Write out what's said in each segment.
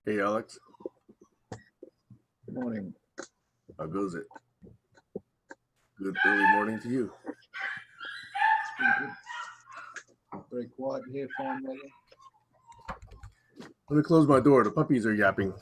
Hey, Alex. Good morning. How goes it? Good early morning to you. It's been good. Very quiet here, fine weather. Let me close my door. The puppies are yapping.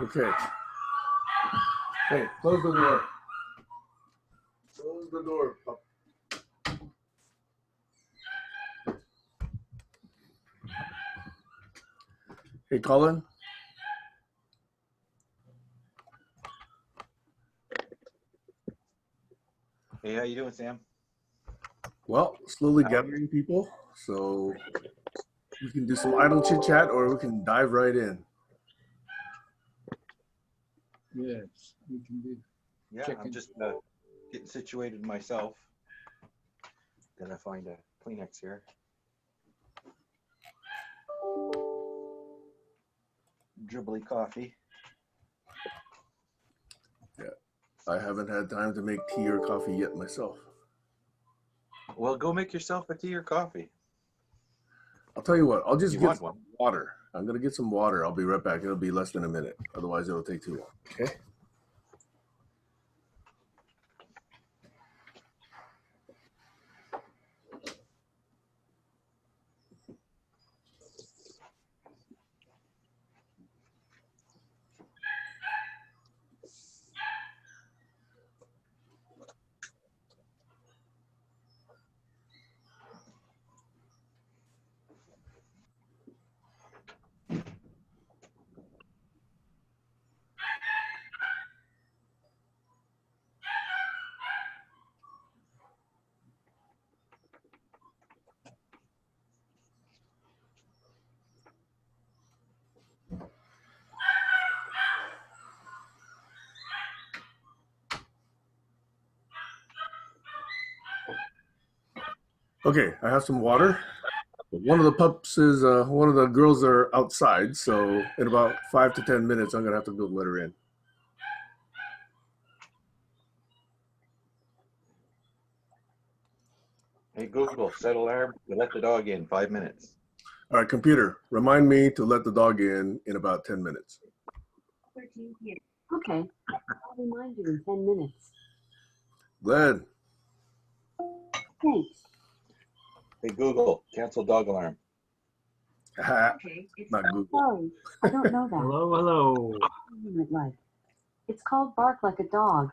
Okay. Hey, close the door. Close the door, pup. Hey, Colin. Hey, how you doing, Sam? Well, slowly gathering people, so we can do some idle chit chat, or we can dive right in. Yes, we can do. Yeah, Checking. I'm just getting situated myself. Gonna find a Kleenex here. Dribbly coffee. Yeah, I haven't had time to make tea or coffee yet myself. Well, go make yourself a tea or coffee. I'll tell you what. I'll just You get want some one? water. I'm gonna get some water. I'll be right back. It'll be less than a minute. Otherwise, it'll take too long. Okay. Okay, I have some water. One of the pups is one of the girls are outside, so in about 5 to 10 minutes, I'm gonna have to go let her in. Hey, Google, set alarm to let the dog in 5 minutes. All right, computer, remind me to let the dog in about 10 minutes. 13 p.m. Okay, I'll remind you in 10 minutes. Glad. Thanks. Hey, Google, cancel dog alarm. Okay, Not Google. Sorry, I don't know that. Hello. Like, it's called Bark Like a Dog.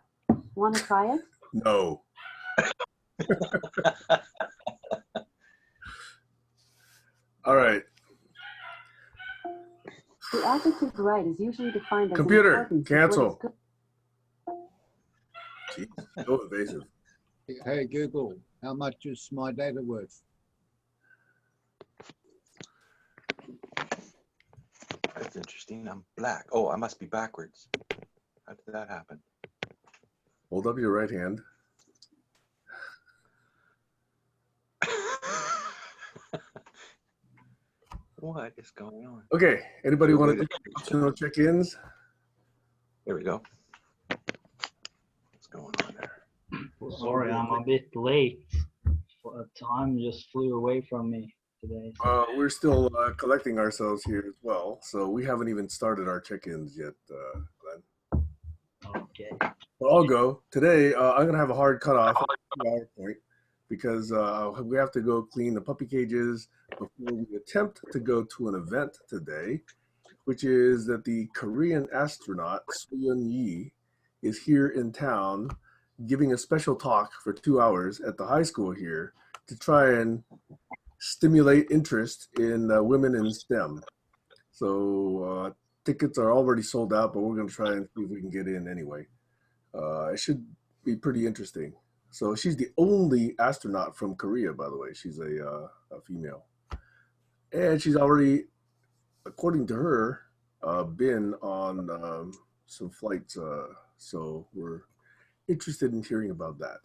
Want to try it? No. All right. The adjective right is usually defined as Computer, important. cancel. Jeez, so invasive. Hey Google, how much is my data worth? That's interesting. I'm black. Oh, I must be backwards. How did that happen? Hold up your right hand. What is going on? Okay, anybody want to do optional check-ins? There we go. What's going on there? Well, sorry, I'm a bit late. Time just flew away from me today. We're still collecting ourselves here as well, so we haven't even started our check-ins yet, Glenn. Okay. Well, I'll go. Today, I'm going to have a hard cutoff at the 2-hour point because we have to go clean the puppy cages before we attempt to go to an event today, which is that the Korean astronaut Soyeon Yi is here in town giving a special talk for 2 hours at the high school here to try and stimulate interest in women in STEM. So tickets are already sold out, but we're going to try and see if we can get in anyway. It should be pretty interesting. So she's the only astronaut from Korea, by the way. She's a female. And she's already, according to her, been on some flights, so we're interested in hearing about that.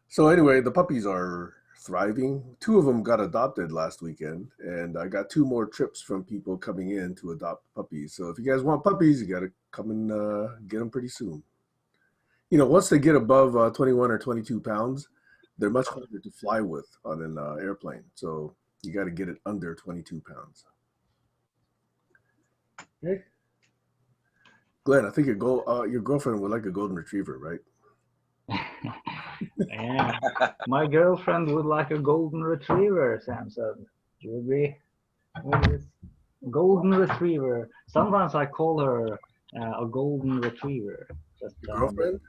So anyway, the puppies are thriving. Two of them got adopted last weekend, and I got two more trips from people coming in to adopt puppies. So if you guys want puppies, you got to come and get them pretty soon. You know, once they get above 21 or 22 pounds, they're much harder to fly with on an airplane. So you got to get it under 22 pounds. Okay. Glenn, I think your girlfriend would like a golden retriever, right? Yeah, my girlfriend would like a golden retriever, Sam said. Do you agree with this? Golden retriever. Sometimes I call her a golden retriever. Just, Your girlfriend?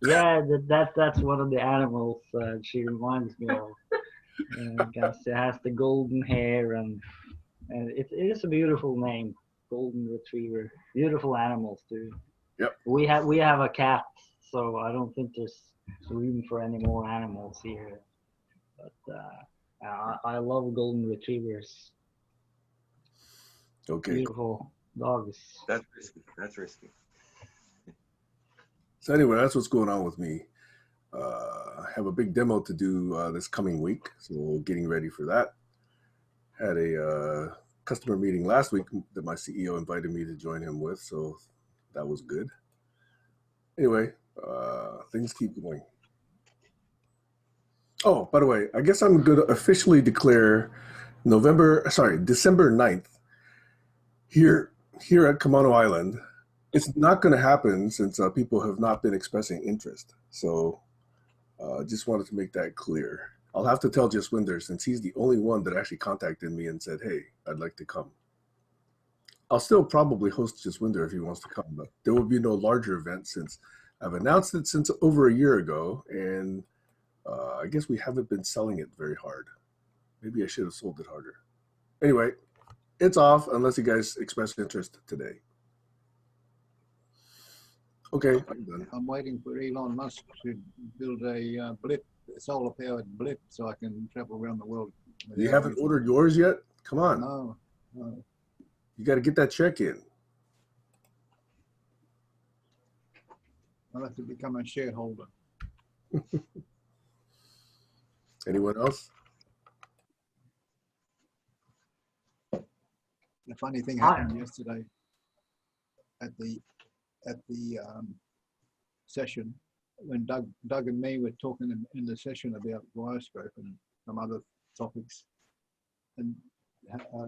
yeah, that's one of the animals she reminds me of. Because it has the golden hair and it is a beautiful name, golden retriever. Beautiful animals too. Yep. We have a cat, so I don't think there's room for any more animals here. But I love golden retrievers. Okay. Beautiful dogs. That's risky. That's risky. So anyway, that's what's going on with me. I have a big demo to do this coming week, so getting ready for that. Had a customer meeting last week that my CEO invited me to join him with, so that was good. Anyway, things keep going. Oh, by the way, I guess I'm going to officially declare December 9th here at Kamano Island. It's not going to happen since people have not been expressing interest. So just wanted to make that clear. I'll have to tell Jaswinder since he's the only one that actually contacted me and said, hey, I'd like to come. I'll still probably host Jaswinder if he wants to come, but there will be no larger event since I've announced it since over a year ago, and I guess we haven't been selling it very hard. Maybe I should have sold it harder. Anyway, it's off unless you guys express interest today. Okay, I'm done. I'm waiting for Elon Musk to build a solar-powered blip, so I can travel around the world. You haven't ordered yours yet? Come on. No. You got to get that check in. I'll have to become a shareholder. Anyone else? The funny thing happened yesterday at the session when Doug and me were talking in the session about bioscope and some other topics, and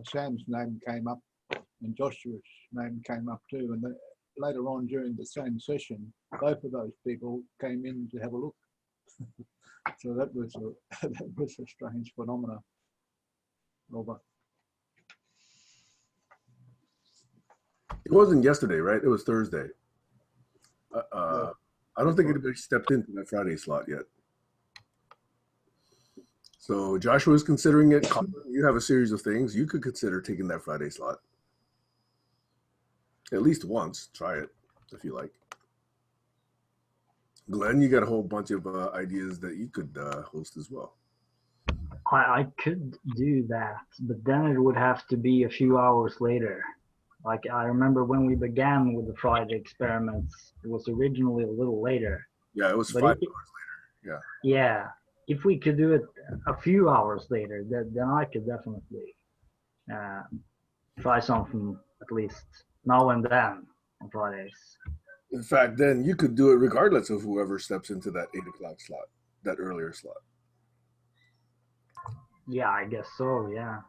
Sam's name came up and Joshua's name came up too, and later on during the same session both of those people came in to have a look. So that was a strange phenomena, Robert. It wasn't yesterday, right? It was Thursday. Yeah. I don't think anybody stepped into that Friday slot yet. So Joshua is considering it. You have a series of things. You could consider taking that Friday slot. At least once. Try it if you like. Glenn, you got a whole bunch of ideas that you could host as well. I could do that, but then it would have to be a few hours later. Like I remember when we began with the Friday experiments, it was originally a little later. Yeah, it was 5 hours later. Yeah. Yeah. If we could do it a few hours later, then I could definitely try something at least now and then on Fridays. In fact, then you could do it regardless of whoever steps into that 8 o'clock slot, that earlier slot. Yeah, I guess so. Yeah.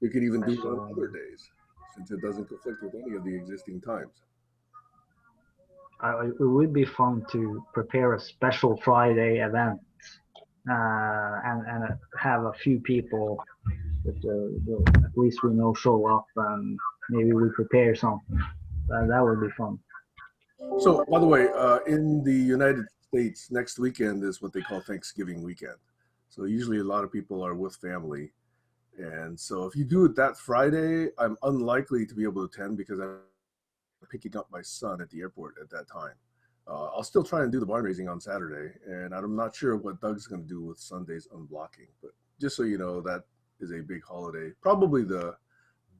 You could even do it on other days, since it doesn't conflict with any of the existing times. It would be fun to prepare a special Friday event and have a few people that at least we know show up, and maybe we prepare something. That would be fun. So, by the way, in the United States, next weekend is what they call Thanksgiving weekend. So usually a lot of people are with family. And so if you do it that Friday, I'm unlikely to be able to attend because I'm picking up my son at the airport at that time. I'll still try and do the barn raising on Saturday, and I'm not sure what Doug's going to do with Sunday's unblocking. But just so you know, that is a big holiday, probably the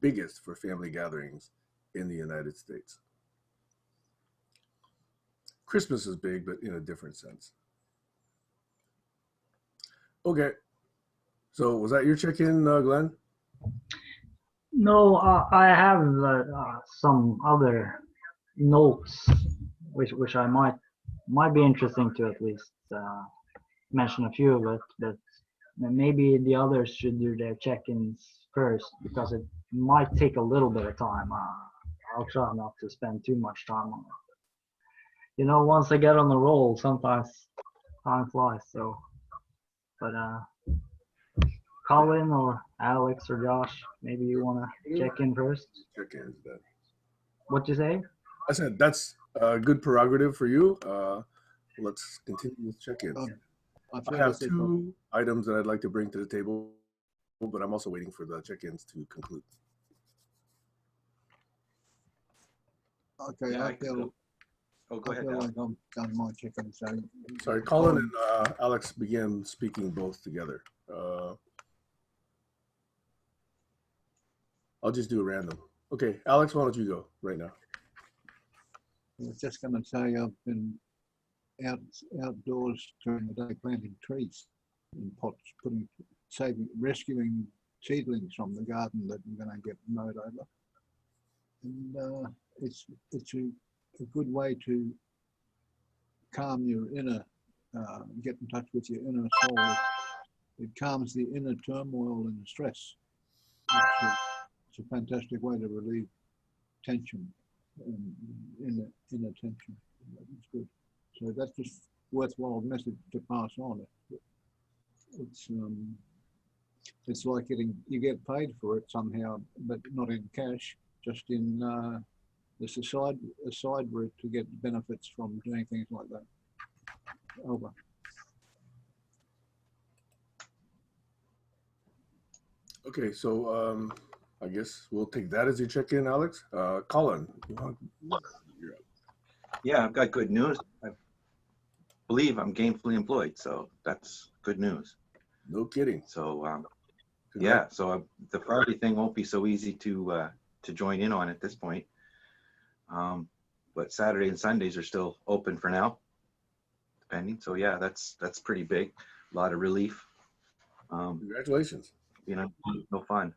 biggest for family gatherings in the United States. Christmas is big, but in a different sense. Okay. So was that your check-in, Glenn? No, I have some other notes which I might be interesting to at least mention a few of it, but maybe the others should do their check-ins first because it might take a little bit of time. I'll try not to spend too much time on it. You know, once I get on the roll, sometimes time flies. So, but Colin or Alex or Josh, maybe you want to check in first. Check-ins then. What'd you say? I said that's a good prerogative for you. Let's continue with check-ins. I have two items that I'd like to bring to the table, but I'm also waiting for the check-ins to conclude. Okay, Yeah, I feel, go I ahead. feel Alex. like I'm done my chicken. So Sorry, Colin and Alex began speaking both together. I'll just do a random. Okay, Alex, why don't you go right now? I was just going to say I've been outdoors during the day planting trees in pots, rescuing seedlings from the garden that we're going to get mowed over. And it's a good way to calm your inner, get in touch with your inner soul. It calms the inner turmoil and stress. It's a fantastic way to relieve tension and inner tension. It's good. So that's just worthwhile message to pass on. It's like you get paid for it somehow, but not in cash, just in there's a side route to get benefits from doing things like that. Over. Okay, so I guess we'll take that as your check-in, Alex. Colin, you're up. Yeah, I've got good news. I believe I'm gainfully employed, so that's good news. No kidding. So yeah, so the Friday thing won't be so easy to join in on at this point. But Saturday and Sundays are still open for now, depending. So yeah, that's pretty big. A lot of relief. Congratulations. You know, no fun.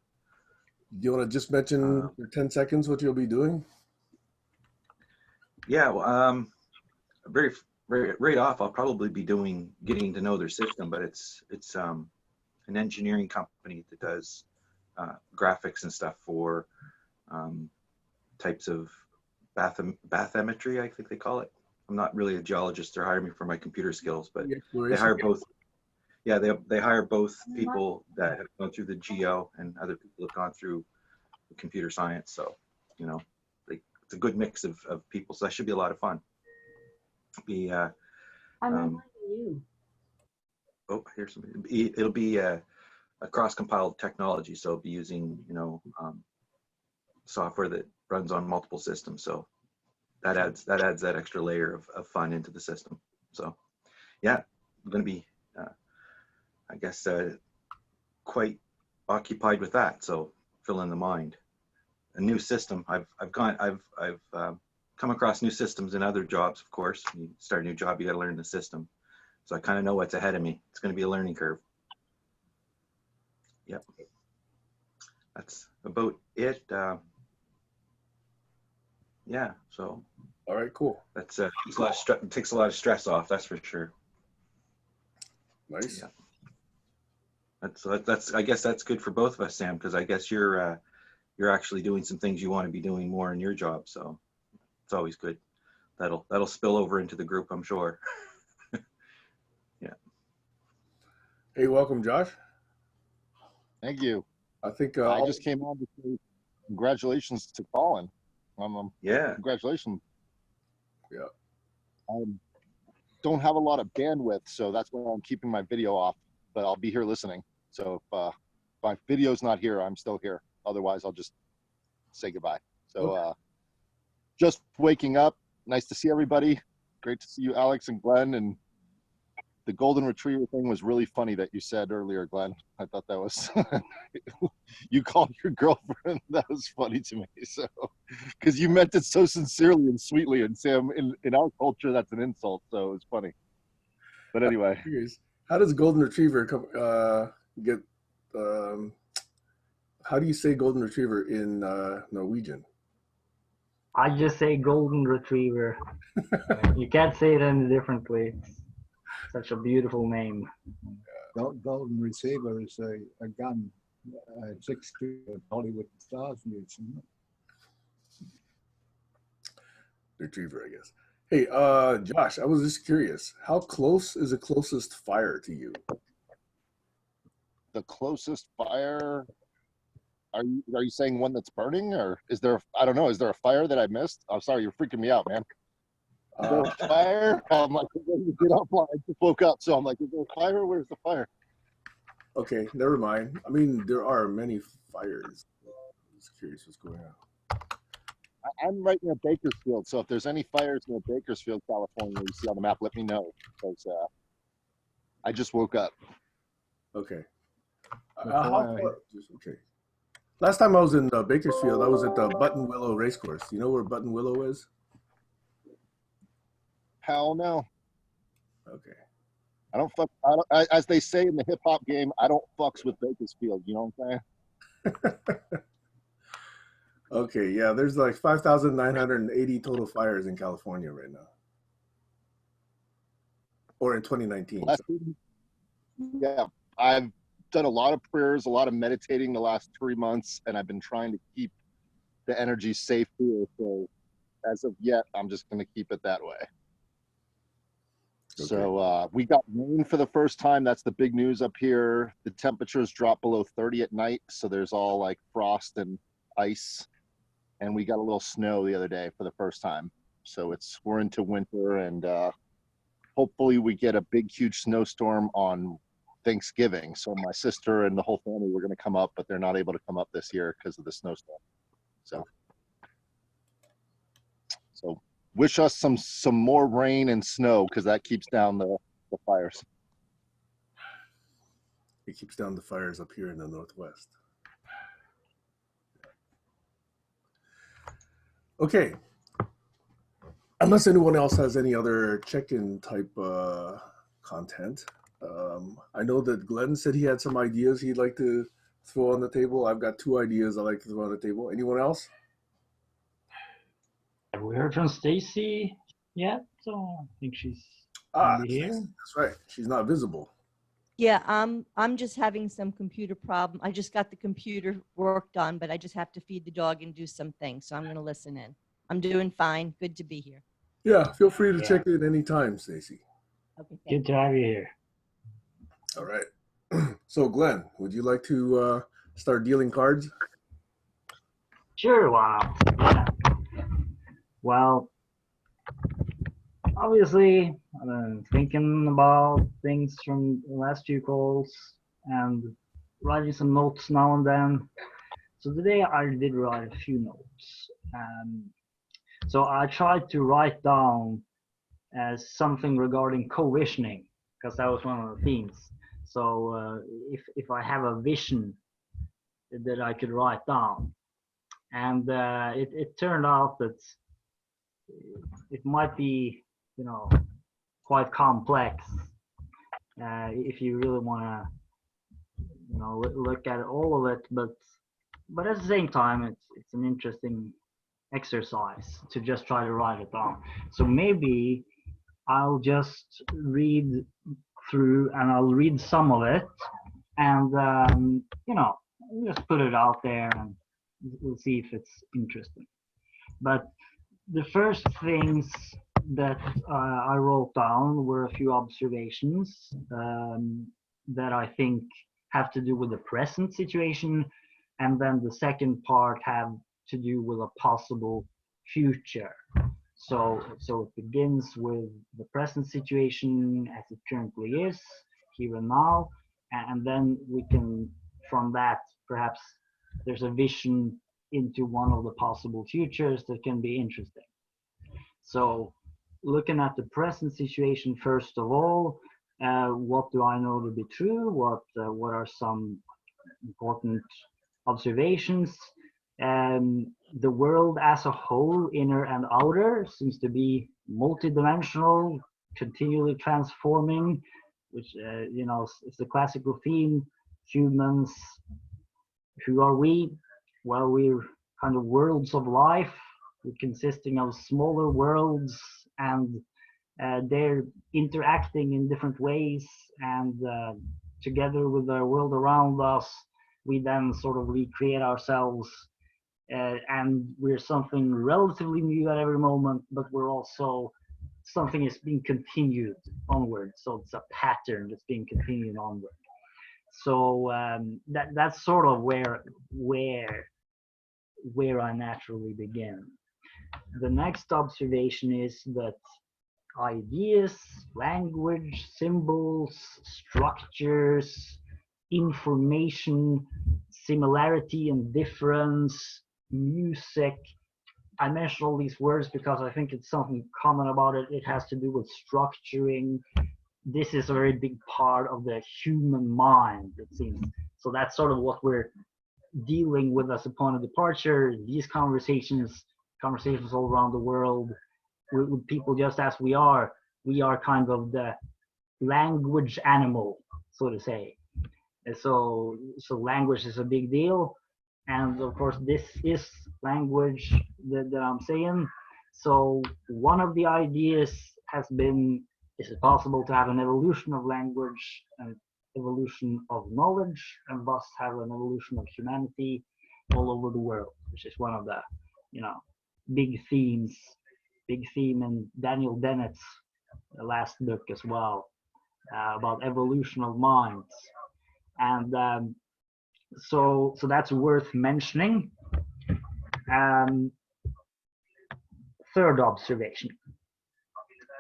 Do you want to just mention for 10 seconds what you'll be doing? Yeah, well, very right off, I'll probably be getting to know their system, but it's an engineering company that does graphics and stuff for types of bathymetry, I think they call it. I'm not really a geologist. They're hiring me for my computer skills, but they hire both. Yeah, they hire both people that have gone through the geo and other people have gone through the computer science. So, you know, it's a good mix of people. So that should be a lot of fun. I'm inviting you. Oh, here's something. It'll be a cross-compiled technology. So it'll be using, software that runs on multiple systems. So that adds that extra layer of fun into the system. So yeah, I'm going to be, I guess, quite occupied with that. So fill in the mind. A new system. I've come across new systems in other jobs. Of course, you start a new job, you got to learn the system. So I kind of know what's ahead of me. It's going to be a learning curve. Yep. That's about it. Yeah. So. All right, cool. That's takes a lot of stress off. That's for sure. Nice. Yeah. That's I guess that's good for both of us, Sam, because I guess you're actually doing some things you want to be doing more in your job. So it's always good. That'll spill over into the group, I'm sure. Yeah. Hey, welcome, Josh. Thank you. I think I just came on to say congratulations to Colin. Yeah. Congratulations. Yeah. I don't have a lot of bandwidth, so that's why I'm keeping my video off, but I'll be here listening. So if my video's not here, I'm still here. Otherwise, I'll just say goodbye. So Okay. Just waking up. Nice to see everybody. Great to see you, Alex and Glenn, and the golden retriever thing was really funny that you said earlier, Glenn. I thought that was you called your girlfriend. That was funny to me. So, because you meant it so sincerely and sweetly, and Sam, in our culture, that's an insult. So it was funny. But anyway, how does golden retriever come get? How do you say golden retriever in Norwegian? I just say golden retriever. You can't say it any differently. It's such a beautiful name. Golden Receiver is a gun, 60 Hollywood stars use. Retriever, I guess. Hey, Josh, I was just curious. How close is the closest fire to you? the closest fire. Are you saying one that's burning, or is there? I don't know. Is there a fire that I missed? I'm sorry, you're freaking me out, man. Is there a fire? I'm like, get offline. I just woke up, so I'm like, is there a fire? Where's the fire? Okay, never mind. I mean, there are many fires. I'm just curious what's going on. I'm right near Bakersfield, so if there's any fires near Bakersfield, California, you see on the map, let me know, because I just woke up. Okay. Okay. Last time I was in Bakersfield, I was at the Button Willow Racecourse. You know where Button Willow is? Hell no. Okay. As they say in the hip hop game, I don't fucks with Bakersfield. You know what I'm saying? Okay, yeah, there's like 5,980 total fires in California right now. Or in 2019. Yeah, I've done a lot of prayers, a lot of meditating the last 3 months, and I've been trying to keep the energy safe here. So as of yet, I'm just going to keep it that way. Okay. So we got rain for the first time. That's the big news up here. The temperatures drop below 30 at night, so there's all like frost and ice. And we got a little snow the other day for the first time. So we're into winter, and hopefully we get a big, huge snowstorm on Thanksgiving. So my sister and the whole family were going to come up, but they're not able to come up this year because of the snowstorm. So wish us some more rain and snow, because that keeps down the fires. It keeps down the fires up here in the Northwest. Okay. Unless anyone else has any other check-in type content. I know that Glenn said he had some ideas he'd like to throw on the table. I've got 2 ideas I'd like to throw on the table. Anyone else? Have we heard from Stacy yet? So I think she's here. That's right. She's not visible. Yeah, I'm just having some computer problem. I just got the computer worked on, but I just have to feed the dog and do some things. So I'm going to listen in. I'm doing fine. Good to be here. Yeah, feel free to check in anytime, Stacy. Okay. Good to have you here. All right. So, Glenn, would you like to start dealing cards? Sure, wow. Yeah. Well, obviously, I've been thinking about things from the last few calls and writing some notes now and then. So today I did write a few notes. So I tried to write down something regarding co-visioning, because that was one of the themes. So if I have a vision that I could write down, and it turned out that it might be, quite complex if you really want to, look at all of it. But at the same time, it's an interesting exercise to just try to write it down. So maybe I'll just read through, and I'll read some of it, and just put it out there, and we'll see if it's interesting. But the first things that I wrote down were a few observations that I think have to do with the present situation, and then the second part have to do with a possible future. So it begins with the present situation as it currently is, here and now, and then we can, from that, perhaps there's a vision into one of the possible futures that can be interesting. So looking at the present situation, first of all, What do I know to be true? What are some important observations? The world as a whole, inner and outer, seems to be multidimensional, continually transforming, which is the classical theme. Humans, who are we? Well, we're kind of worlds of life, consisting of smaller worlds, and they're interacting in different ways, and together with the world around us, we then sort of recreate ourselves, and we're something relatively new at every moment, but we're also something is being continued onward. So it's a pattern that's being continued onward. So that's sort of where I naturally begin. The next observation is that ideas, language, symbols, structures, information, similarity and difference, music. I mention all these words because I think it's something common about it. It has to do with structuring. This is a very big part of the human mind, it seems. So that's sort of what we're dealing with as a point of departure. These conversations all around the world with people just as we are kind of the language animal, so to say. And so language is a big deal, and of course this is language that I'm saying. So one of the ideas has been, is it possible to have an evolution of language, an evolution of knowledge, and thus have an evolution of humanity all over the world, which is one of the big theme in Daniel Dennett's last book as well, about evolution of minds. And so that's worth mentioning. Third observation.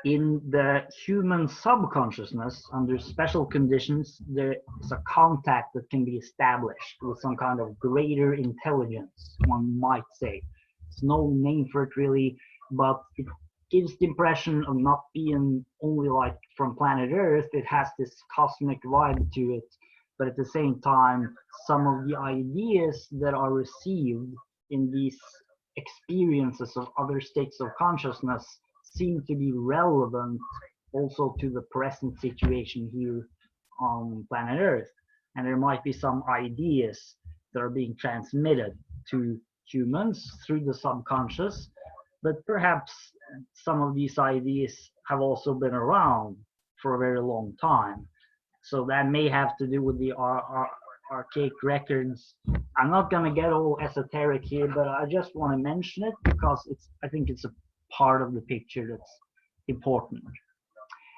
In the human subconsciousness, under special conditions, there is a contact that can be established with some kind of greater intelligence, one might say. There's no name for it really, but it gives the impression of not being only like from planet Earth. It has this cosmic vibe to it, but at the same time, some of the ideas that are received in these experiences of other states of consciousness seem to be relevant also to the present situation here on planet Earth. And there might be some ideas that are being transmitted to humans through the subconscious, but perhaps some of these ideas have also been around for a very long time. So that may have to do with the archaic records. I'm not going to get all esoteric here, but I just want to mention it because I think it's a part of the picture that's important.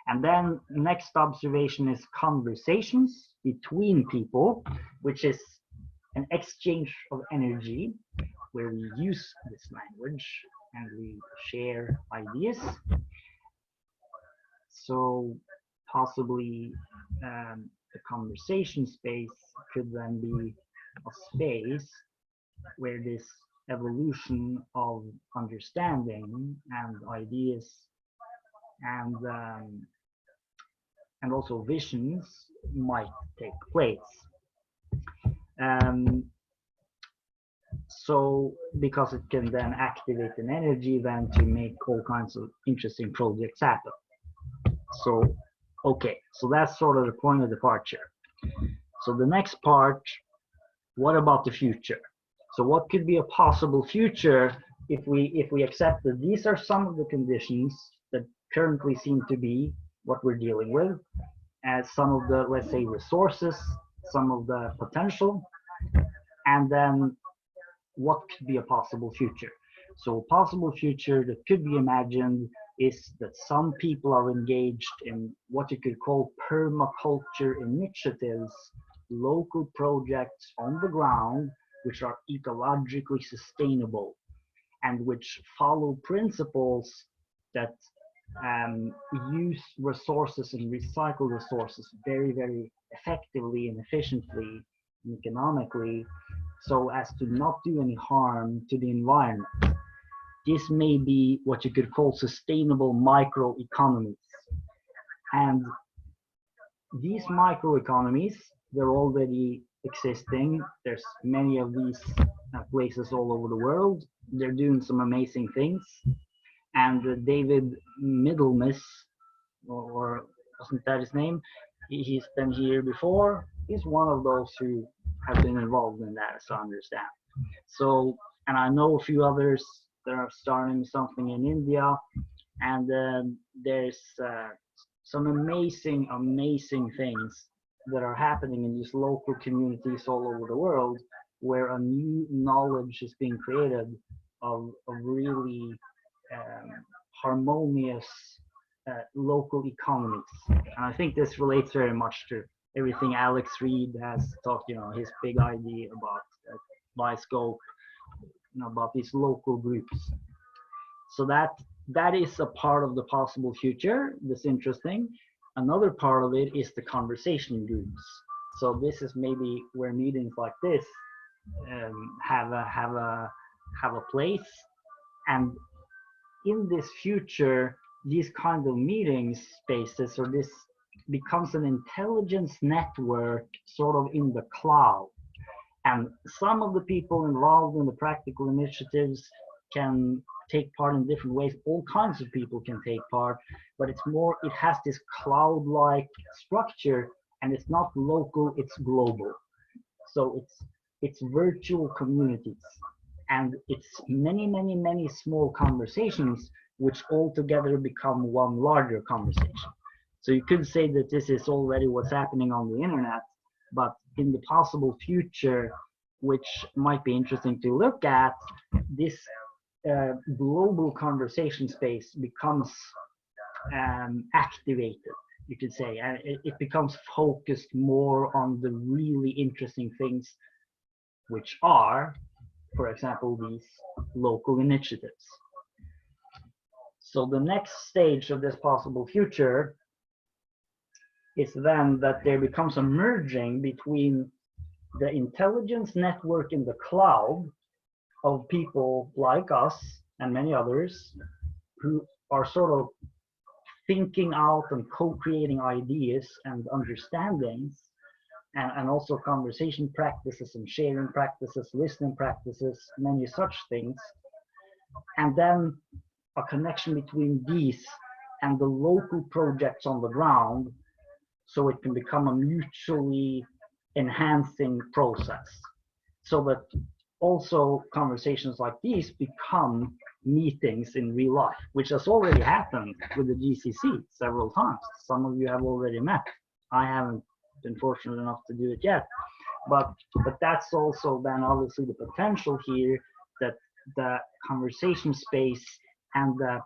And then next observation is conversations between people, which is an exchange of energy where we use this language and we share ideas. So possibly the conversation space could then be a space where this evolution of understanding and ideas and also visions might take place. So because it can then activate an energy then to make all kinds of interesting projects happen. So okay, so that's sort of the point of departure. So the next part, what about the future? So what could be a possible future if we accept that these are some of the conditions that currently seem to be what we're dealing with, as some of the, let's say, resources, some of the potential, and then what could be a possible future? So a possible future that could be imagined is that some people are engaged in what you could call permaculture initiatives, local projects on the ground which are ecologically sustainable and which follow principles that use resources and recycle resources very, very effectively and efficiently and economically, so as to not do any harm to the environment. This may be what you could call sustainable microeconomies. And these microeconomies, they're already existing. There's many of these places all over the world. They're doing some amazing things. And David Middlemiss, or wasn't that his name? He's been here before. He's one of those who have been involved in that, as I understand. So, and I know a few others that are starting something in India, and there's some amazing, amazing things that are happening in these local communities all over the world, where a new knowledge is being created of really harmonious local economies. And I think this relates very much to everything Alex Reed has talked, his big idea about Biscope, about these local groups. So that is a part of the possible future that's interesting. Another part of it is the conversation groups. So this is maybe where meetings like this have a place. And in this future, these kind of meeting spaces, or this becomes an intelligence network sort of in the cloud. And some of the people involved in the practical initiatives can take part in different ways. All kinds of people can take part, but it has this cloud-like structure, and it's not local, it's global. So it's virtual communities, and it's many, many, many small conversations which all together become one larger conversation. So you could say that this is already what's happening on the internet, but in the possible future, which might be interesting to look at, this global conversation space becomes activated, you could say, and it becomes focused more on the really interesting things, which are, for example, these local initiatives. So the next stage of this possible future is then that there becomes a merging between the intelligence network in the cloud of people like us and many others who are sort of thinking out and co-creating ideas and understandings, and also conversation practices and sharing practices, listening practices, many such things. And then a connection between these and the local projects on the ground, so it can become a mutually enhancing process. So that also conversations like these become meetings in real life, which has already happened with the GCC several times. Some of you have already met. I haven't been fortunate enough to do it yet, but that's also then obviously the potential here, that the conversation space and the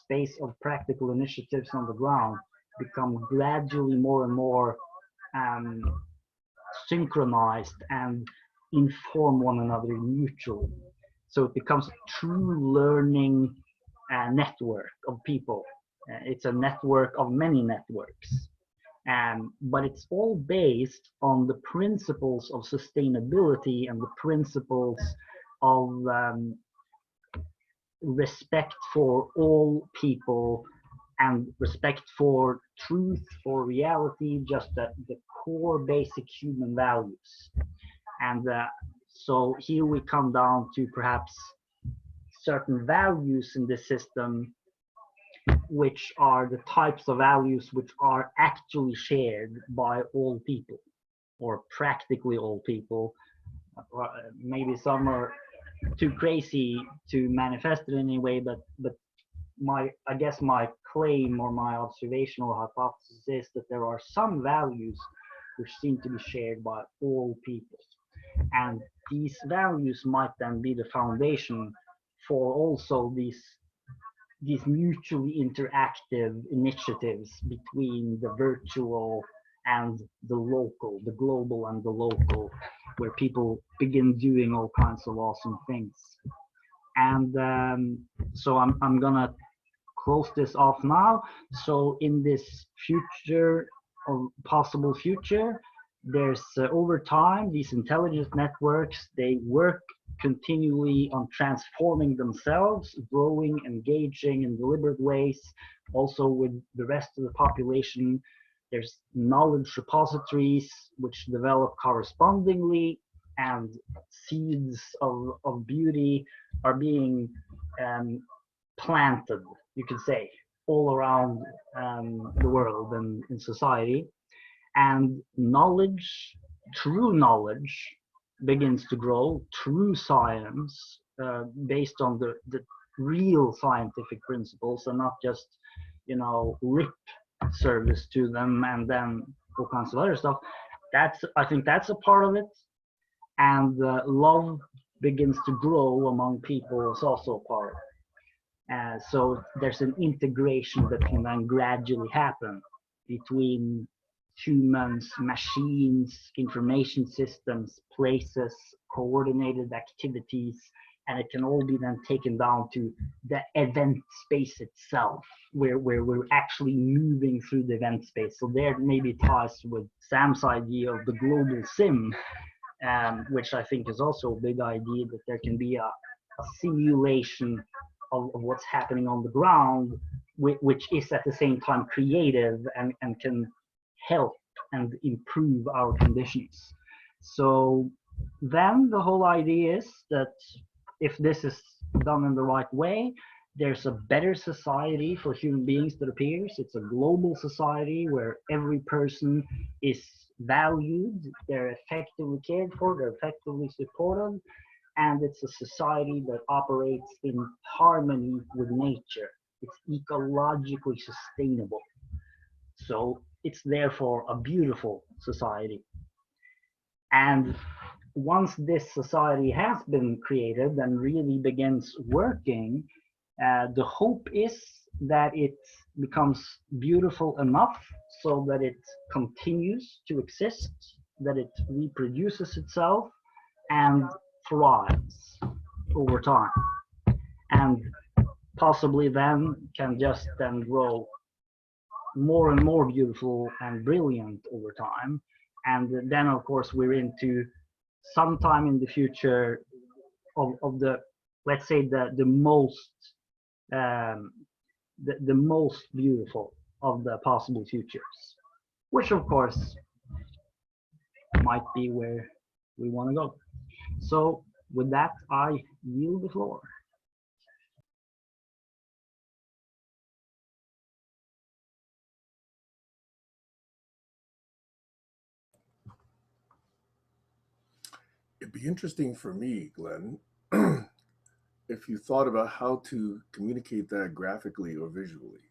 space of practical initiatives on the ground become gradually more and more synchronized and inform one another mutually. So it becomes a true learning network of people. It's a network of many networks. But it's all based on the principles of sustainability and the principles of respect for all people and respect for truth, for reality, just the core basic human values. And so here we come down to perhaps certain values in the system, which are the types of values which are actually shared by all people, or practically all people. Maybe some are too crazy to manifest it in any way, but I guess my claim or my observational hypothesis is that there are some values which seem to be shared by all people. And these values might then be the foundation for also these mutually interactive initiatives between the virtual and the local, the global and the local, where people begin doing all kinds of awesome things. And so I'm gonna close this off now. So in this future, or possible future, there's over time, these intelligence networks, they work continually on transforming themselves, growing, engaging in deliberate ways, also with the rest of the population. there's knowledge repositories which develop correspondingly, and seeds of beauty are being planted, you could say, all around the world and in society. And knowledge, true knowledge, begins to grow, true science, based on the real scientific principles, and not just, you know, lip service to them and then all kinds of other stuff. I think that's a part of it. And love begins to grow among people is also a part of it. So there's an integration that can then gradually happen between humans, machines, information systems, places, coordinated activities, and it can all be then taken down to the event space itself, where we're actually moving through the event space. So there maybe ties with Sam's idea of the global sim, which I think is also a big idea, that there can be a simulation of what's happening on the ground, which is at the same time creative and can help and improve our conditions. So then the whole idea is that if this is done in the right way, there's a better society for human beings that appears. It's a global society where every person is valued, they're effectively cared for, they're effectively supported, and it's a society that operates in harmony with nature. It's ecologically sustainable. So it's therefore a beautiful society. And once this society has been created and really begins working, the hope is that it becomes beautiful enough so that it continues to exist, that it reproduces itself and thrives over time, and possibly then can just then grow more and more beautiful and brilliant over time. And then of course we're into sometime in the future of the, let's say, the most beautiful of the possible futures, which of course might be where we want to go. So with that, I yield the floor. It'd be interesting for me, Glenn, if you thought about how to communicate that graphically or visually.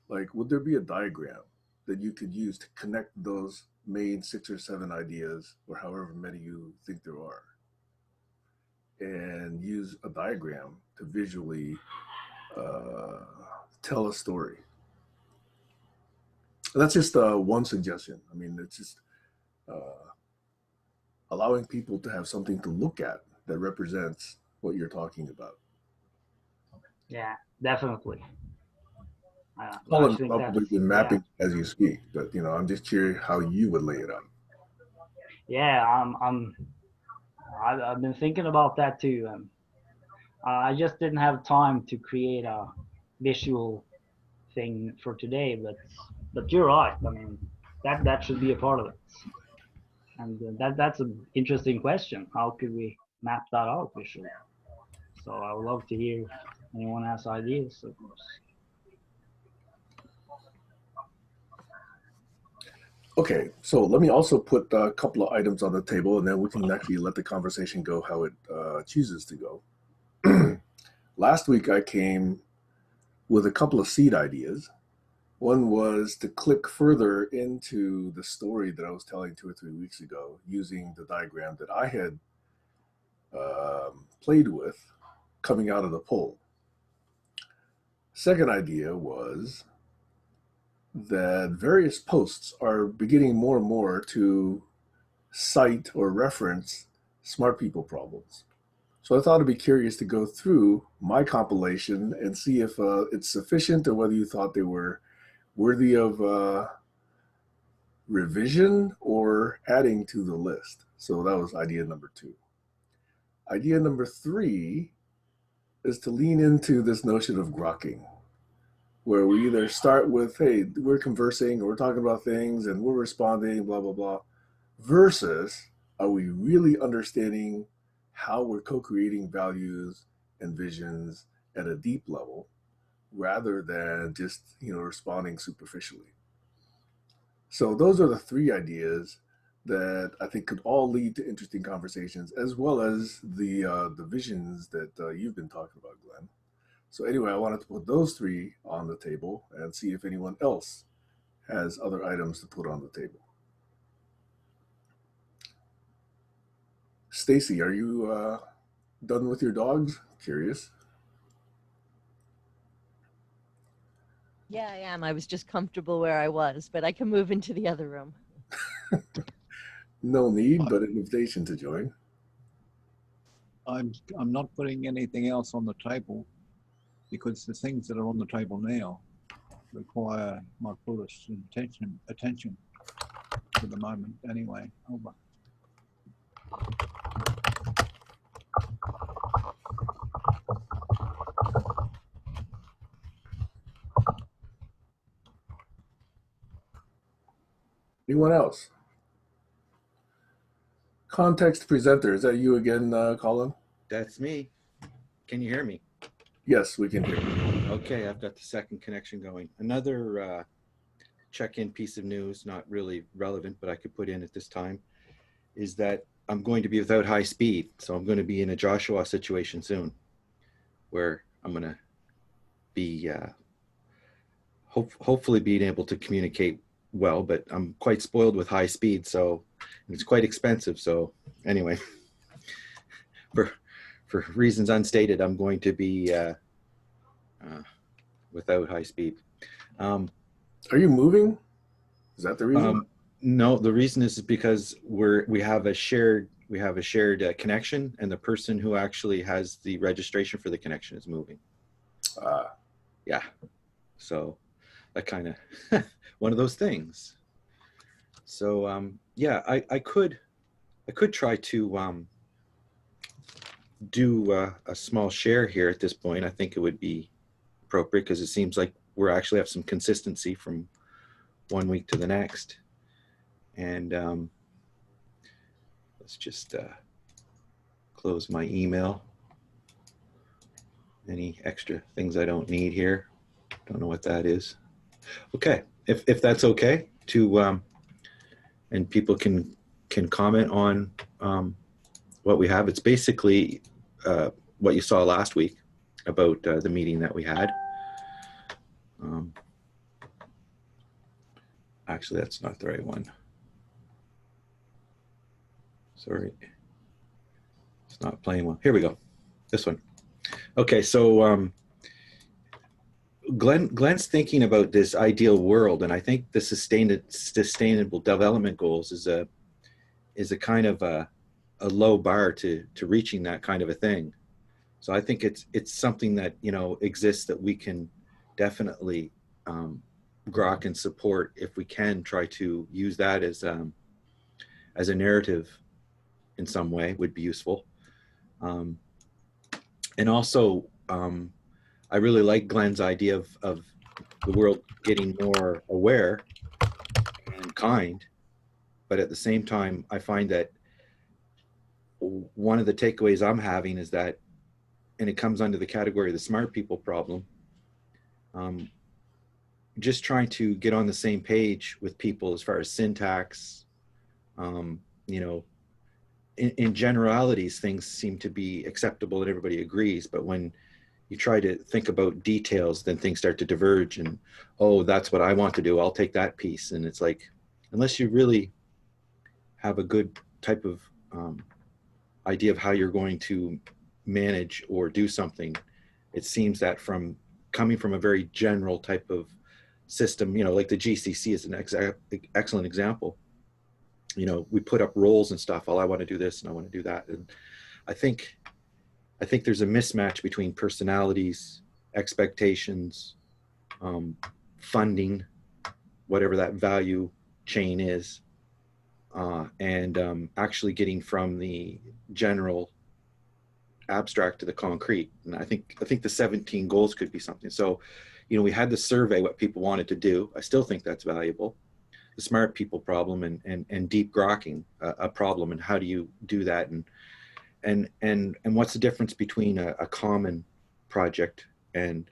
Like, would there be a diagram that you could use to connect those main 6 or 7 ideas, or however many you think there are, and use a diagram to visually tell a story? And that's just one suggestion. I mean, it's just allowing people to have something to look at that represents what you're talking about. Yeah, definitely. Colin's probably been mapping as you speak, but you know, I'm just curious how you would lay it out. Yeah, I've been thinking about that too. I just didn't have time to create a visual thing for today, but you're right. I mean, that should be a part of it. And that's an interesting question. How could we map that out visually? So I would love to hear if anyone has ideas, of course. Okay, so let me also put a couple of items on the table, and then we can actually let the conversation go how it chooses to go. Last week I came with a couple of seed ideas. One was to click further into the story that I was telling 2 or 3 weeks ago using the diagram that I had played with coming out of the poll. Second idea was that various posts are beginning more and more to cite or reference smart people problems. So I thought it'd be curious to go through my compilation and see if it's sufficient, or whether you thought they were worthy of revision or adding to the list. So that was idea number 2. Idea number 3 is to lean into this notion of grokking, where we either start with, hey, we're conversing, or we're talking about things, and we're responding, blah, blah, blah, versus are we really understanding how we're co-creating values and visions at a deep level rather than just, responding superficially. So those are the three ideas that I think could all lead to interesting conversations, as well as the visions that you've been talking about, Glenn. So anyway, I wanted to put those three on the table and see if anyone else has other items to put on the table. Stacy, are you done with your dogs? Curious. Yeah, I am. I was just comfortable where I was, but I can move into the other room. No need, but an invitation to join. I'm not putting anything else on the table because the things that are on the table now require my fullest attention for the moment. Anyway, over. Anyone else? Context presenter, is that you again, Colin? That's me. Can you hear me? Yes, we can hear you. Okay, I've got the second connection going. Another check-in piece of news, not really relevant, but I could put in at this time, is that I'm going to be without high speed. So I'm going to be in a Joshua situation soon where I'm going to be hopefully being able to communicate well, but I'm quite spoiled with high speed, so it's quite expensive. So anyway, for reasons unstated, I'm going to be without high speed. Are you moving? Is that the reason? No, the reason is because we have a shared connection, and the person who actually has the registration for the connection is moving. Yeah, so that kind of one of those things. So yeah, I could try to do a small share here at this point. I think it would be appropriate because it seems like we're actually have some consistency from one week to the next. And let's just close my email. Any extra things I don't need here? Don't know what that is. Okay, if that's okay to, and people can comment on what we have. It's basically what you saw last week about the meeting that we had. Actually, that's not the right one. Sorry, it's not playing well. Here we go, this one. Okay, so Glenn's thinking about this ideal world, and I think the sustainable development goals is a kind of a low bar to reaching that kind of a thing. So I think it's something that exists that we can definitely grok and support if we can try to use that as a narrative in some way would be useful. And also, I really like Glenn's idea of the world getting more aware and kind, but at the same time, I find that one of the takeaways I'm having is that, and it comes under the category of the smart people problem, just trying to get on the same page with people as far as syntax, in generalities, things seem to be acceptable and everybody agrees, but when you try to think about details, then things start to diverge and, oh, that's what I want to do, I'll take that piece. And it's like, unless you really have a good type of idea of how you're going to manage or do something, it seems that from coming from a very general type of system, like the GCC is an excellent example. We put up roles and stuff. Well, I want to do this and I want to do that. And I think there's a mismatch between personalities, expectations, funding, whatever that value chain is, and actually getting from the general abstract to the concrete. And I think the 17 goals could be something. So, you know, we had the survey, what people wanted to do. I still think that's valuable. The smart people problem and deep grokking a problem, and how do you do that? And what's the difference between a common project and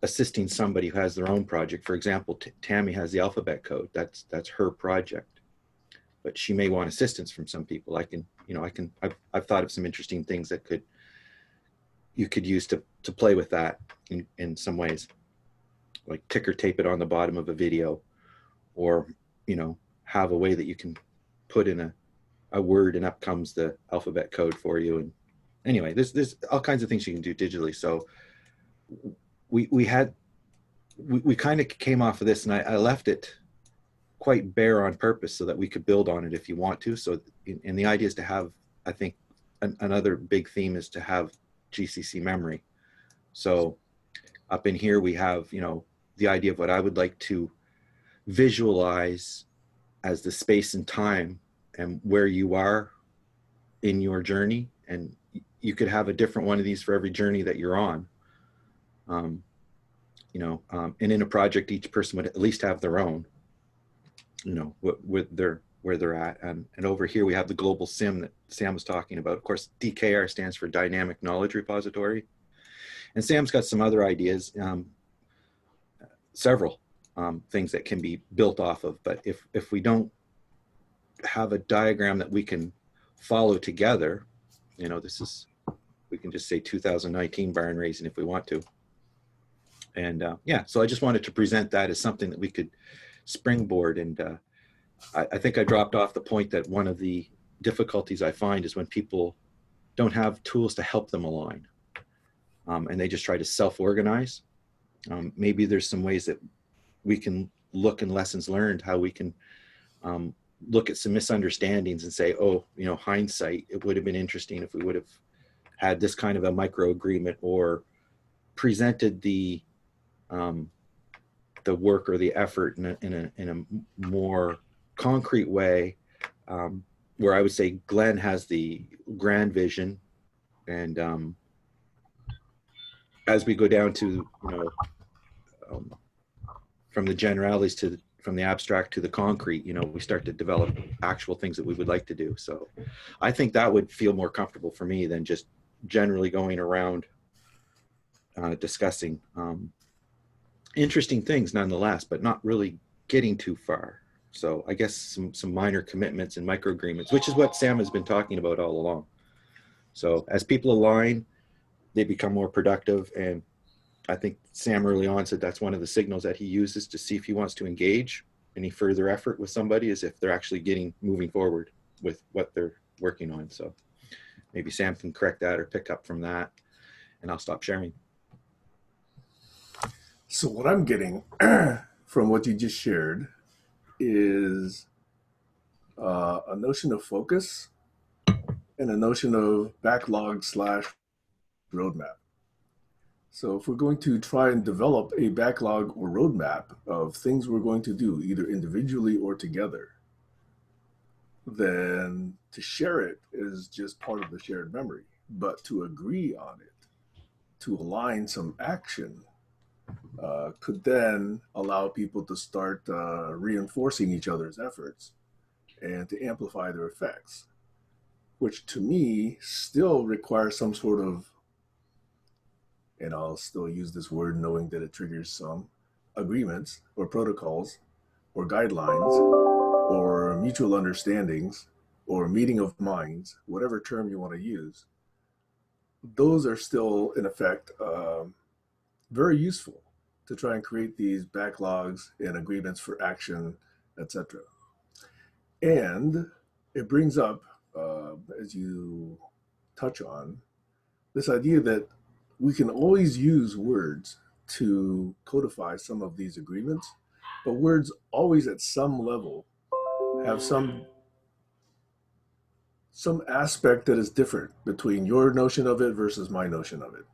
assisting somebody who has their own project? For example, Tammy has the alphabet code. That's her project, but she may want assistance from some people. I've thought of some interesting things that you could use to play with that in some ways, like ticker tape it on the bottom of a video, or, you know, have a way that you can put in a word and up comes the alphabet code for you. And anyway, there's all kinds of things you can do digitally. So we kind of came off of this, and I left it quite bare on purpose so that we could build on it if you want to. So, and the idea is to have, I think another big theme is to have GCC memory. So up in here, we have, you know, the idea of what I would like to visualize as the space and time and where you are in your journey. And you could have a different one of these for every journey that you're on. And in a project, each person would at least have their own, you know, where they're at. And over here, we have the global SIM that Sam was talking about. Of course, DKR stands for Dynamic Knowledge Repository. And Sam's got some other ideas, several things that can be built off of. But if we don't have a diagram that we can follow together, you know, we can just say 2019 barn raising if we want to. And so I just wanted to present that as something that we could springboard. And I think I dropped off the point that one of the difficulties I find is when people don't have tools to help them align, and they just try to self-organize. Maybe there's some ways that we can look in lessons learned, how we can look at some misunderstandings and say, oh, you know, hindsight, it would have been interesting if we would have had this kind of a micro agreement, or presented the work or the effort in a more concrete way, where I would say Glenn has the grand vision, and as we go down to, you know, from the generalities from the abstract to the concrete, you know, we start to develop actual things that we would like to do. So I think that would feel more comfortable for me than just generally going around discussing interesting things nonetheless, but not really getting too far. So I guess some minor commitments and micro agreements, which is what Sam has been talking about all along. So as people align, they become more productive. And I think Sam early on said that's one of the signals that he uses to see if he wants to engage any further effort with somebody, is if they're actually moving forward with what they're working on. So maybe Sam can correct that or pick up from that, and I'll stop sharing. So what I'm getting from what you just shared is a notion of focus and a notion of backlog / roadmap. So if we're going to try and develop a backlog or roadmap of things we're going to do, either individually or together, then to share it is just part of the shared memory. But to agree on it, to align some action, could then allow people to start reinforcing each other's efforts and to amplify their effects, which to me still requires some sort of, and I'll still use this word knowing that it triggers some, agreements or protocols or guidelines or mutual understandings or meeting of minds, whatever term you want to use. Those are still in effect very useful to try and create these backlogs and agreements for action, etc. And it brings up, as you touch on, this idea that we can always use words to codify some of these agreements, but words always at some level have some aspect that is different between your notion of it versus my notion of it.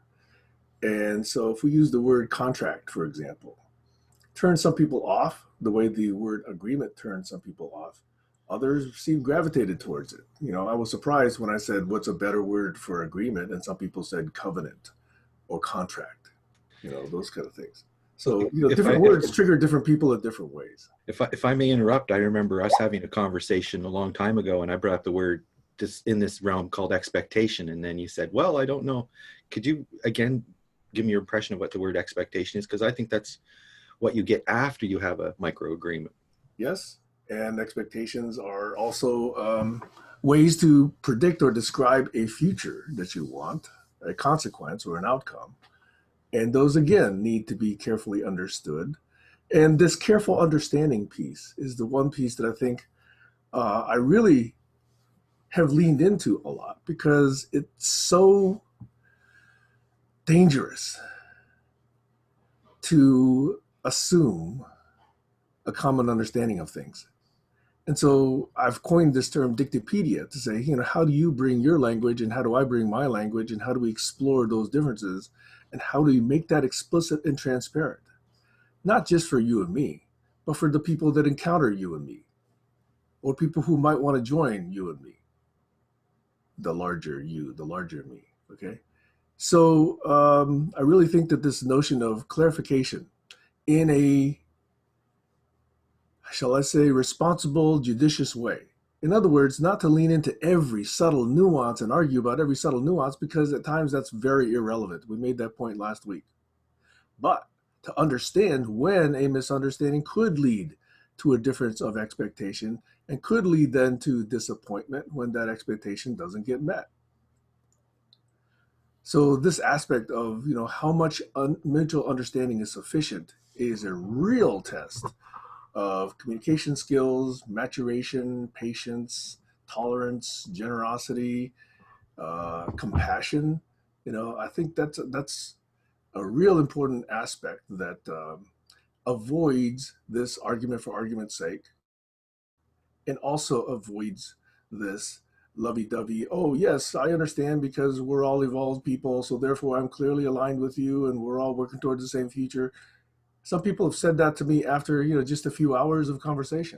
And so if we use the word contract, for example, turns some people off the way the word agreement turns some people off. Others seem gravitated towards it. You know, I was surprised when I said, what's a better word for agreement? And some people said covenant or contract. those kind of things. So, different words trigger different people in different ways. If I may interrupt, I remember us having a conversation a long time ago, and I brought up the word in this realm called expectation, and then you said, well, I don't know. Could you again give me your impression of what the word expectation is? Because I think that's what you get after you have a micro agreement. Yes, and expectations are also ways to predict or describe a future that you want, a consequence or an outcome. And those, again, need to be carefully understood. And this careful understanding piece is the one piece that I think I really have leaned into a lot, because it's so dangerous to assume a common understanding of things. And so I've coined this term Dictopedia to say, how do you bring your language and how do I bring my language, and how do we explore those differences, and how do we make that explicit and transparent? Not just for you and me, but for the people that encounter you and me, or people who might want to join you and me, the larger you, the larger me, okay? So I really think that this notion of clarification in a, shall I say, responsible, judicious way. In other words, not to lean into every subtle nuance and argue about every subtle nuance, because at times that's very irrelevant. We made that point last week. But to understand when a misunderstanding could lead to a difference of expectation, and could lead then to disappointment when that expectation doesn't get met. So this aspect of, how much mutual understanding is sufficient is a real test of communication skills, maturation, patience, tolerance, generosity, compassion. I think that's a real important aspect that avoids this argument for argument's sake, and also avoids this lovey-dovey, oh yes, I understand because we're all evolved people, so therefore I'm clearly aligned with you and we're all working towards the same future. Some people have said that to me after, just a few hours of conversation.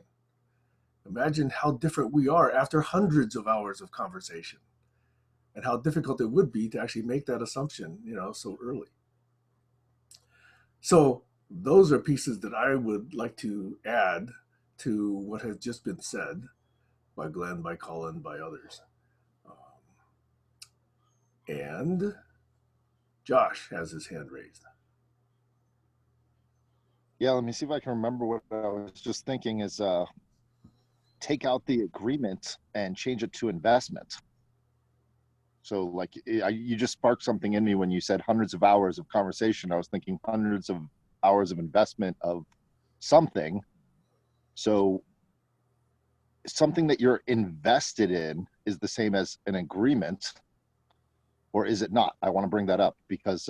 Imagine how different we are after hundreds of hours of conversation, and how difficult it would be to actually make that assumption, so early. So those are pieces that I would like to add to what has just been said by Glenn, by Colin, by others. And Josh has his hand raised. Yeah, let me see if I can remember what I was just thinking is take out the agreement and change it to investment. So like you just sparked something in me when you said hundreds of hours of conversation. I was thinking hundreds of hours of investment of something. So something that you're invested in is the same as an agreement, or is it not? I want to bring that up because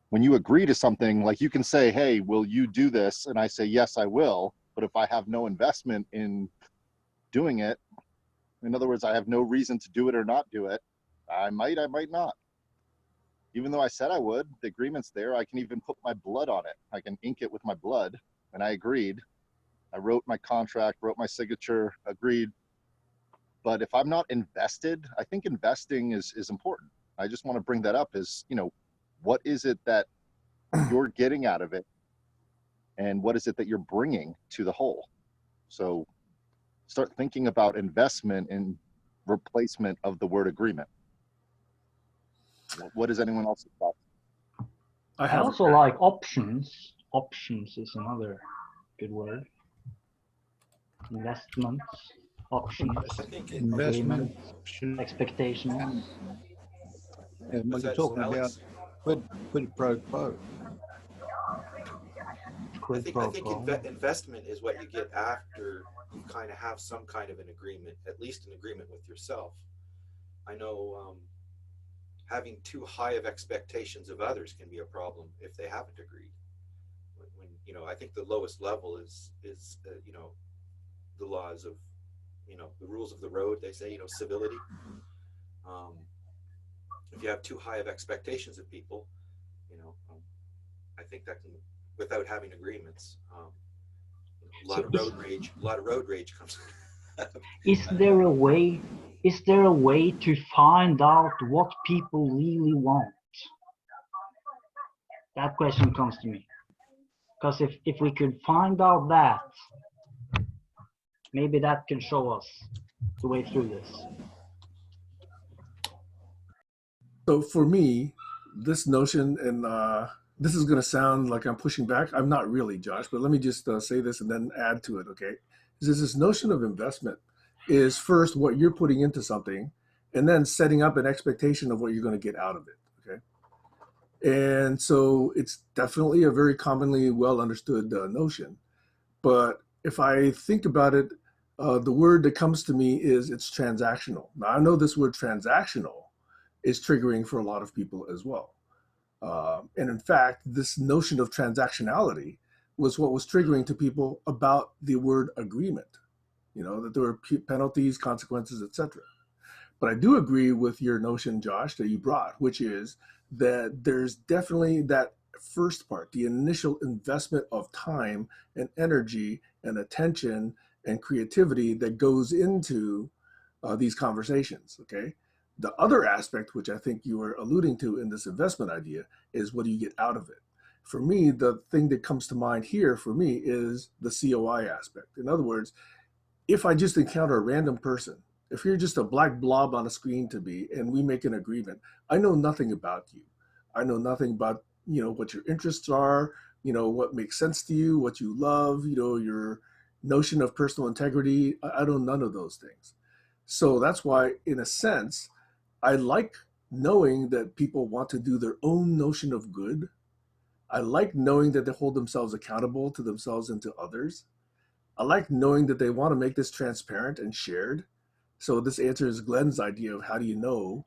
when you agree to something, like you can say, hey, will you do this? And I say, yes, I will. But if I have no investment in doing it, in other words, I have no reason to do it or not do it, I might not. Even though I said I would, the agreement's there. I can even put my blood on it. I can ink it with my blood. And I agreed. I wrote my contract, wrote my signature, agreed. But if I'm not invested, I think investing is important. I just want to bring that up as, what is it that you're getting out of it? And what is it that you're bringing to the whole? So start thinking about investment in replacement of the word agreement. What is anyone else's thoughts? I also like options. Options is another good word. Investments, options, Investment, agreements, expectations. and what you're talking about, quid pro quo. I think investment is what you get after you kind of have some kind of an agreement, at least an agreement with yourself. I know having too high of expectations of others can be a problem if they haven't agreed. When I think the lowest level is the laws of, the rules of the road. They say, civility. If you have too high of expectations of people, I think that can, without having agreements, a lot of road rage comes. Is there a way to find out what people really want? That question comes to me. Because if we could find out that, maybe that can show us the way through this. So for me, this notion, and this is going to sound like I'm pushing back. I'm not really, Josh, but let me just say this and then add to it, okay? Is this notion of investment is first what you're putting into something and then setting up an expectation of what you're going to get out of it, okay? And so it's definitely a very commonly well understood notion. But if I think about it, the word that comes to me is it's transactional. Now, I know this word transactional is triggering for a lot of people as well. And in fact, this notion of transactionality was what was triggering to people about the word agreement, you know, that there were penalties, consequences, etc. But I do agree with your notion, Josh, that you brought, which is that there's definitely that first part, the initial investment of time and energy and attention and creativity that goes into these conversations, okay? The other aspect, which I think you were alluding to in this investment idea, is what do you get out of it? For me, the thing that comes to mind here for me is the COI aspect. In other words, if I just encounter a random person, if you're just a black blob on a screen to me and we make an agreement, I know nothing about you. I know nothing about, you know, what your interests are, you know, what makes sense to you, what you love, you know, your notion of personal integrity. I know none of those things. So that's why, in a sense, I like knowing that people want to do their own notion of good. I like knowing that they hold themselves accountable to themselves and to others. I like knowing that they want to make this transparent and shared. So this answers Glenn's idea of how do you know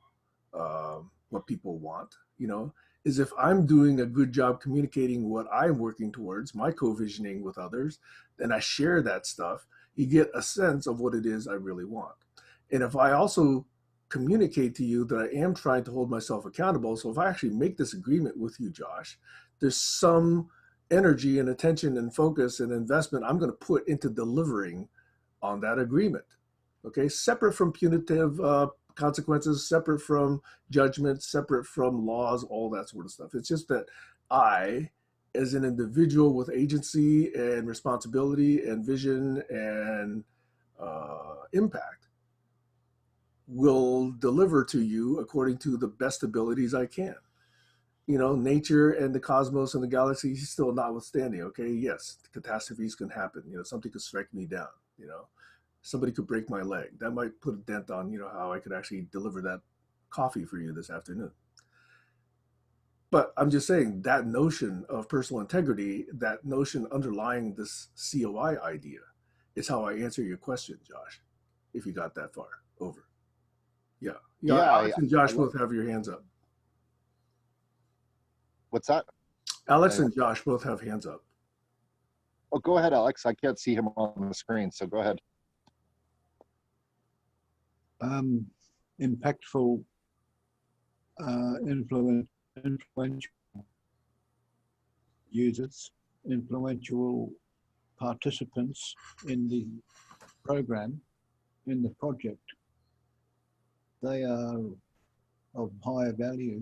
what people want, you know, is if I'm doing a good job communicating what I'm working towards, my co-visioning with others, then I share that stuff, you get a sense of what it is I really want. And if I also communicate to you that I am trying to hold myself accountable, so if I actually make this agreement with you, Josh, there's some energy and attention and focus and investment I'm going to put into delivering on that agreement. Okay, separate from punitive consequences, separate from judgment, separate from laws, all that sort of stuff. It's just that I, as an individual with agency and responsibility and vision and impact, will deliver to you according to the best abilities I can. You know, nature and the cosmos and the galaxy still notwithstanding, okay, yes, catastrophes can happen. You know, something could strike me down, you know, somebody could break my leg. That might put a dent on, you know, how I could actually deliver that coffee for you this afternoon. But I'm just saying that notion of personal integrity, that notion underlying this COI idea is how I answer your question, Josh, if you got that far. Over. Yeah. Yeah, Alex and Josh both have your hands up. What's that? Alex and Josh both have hands up. Oh, go ahead, Alex. I can't see him on the screen, so go ahead. Impactful, influential users, influential participants in the program, in the project. They are of higher value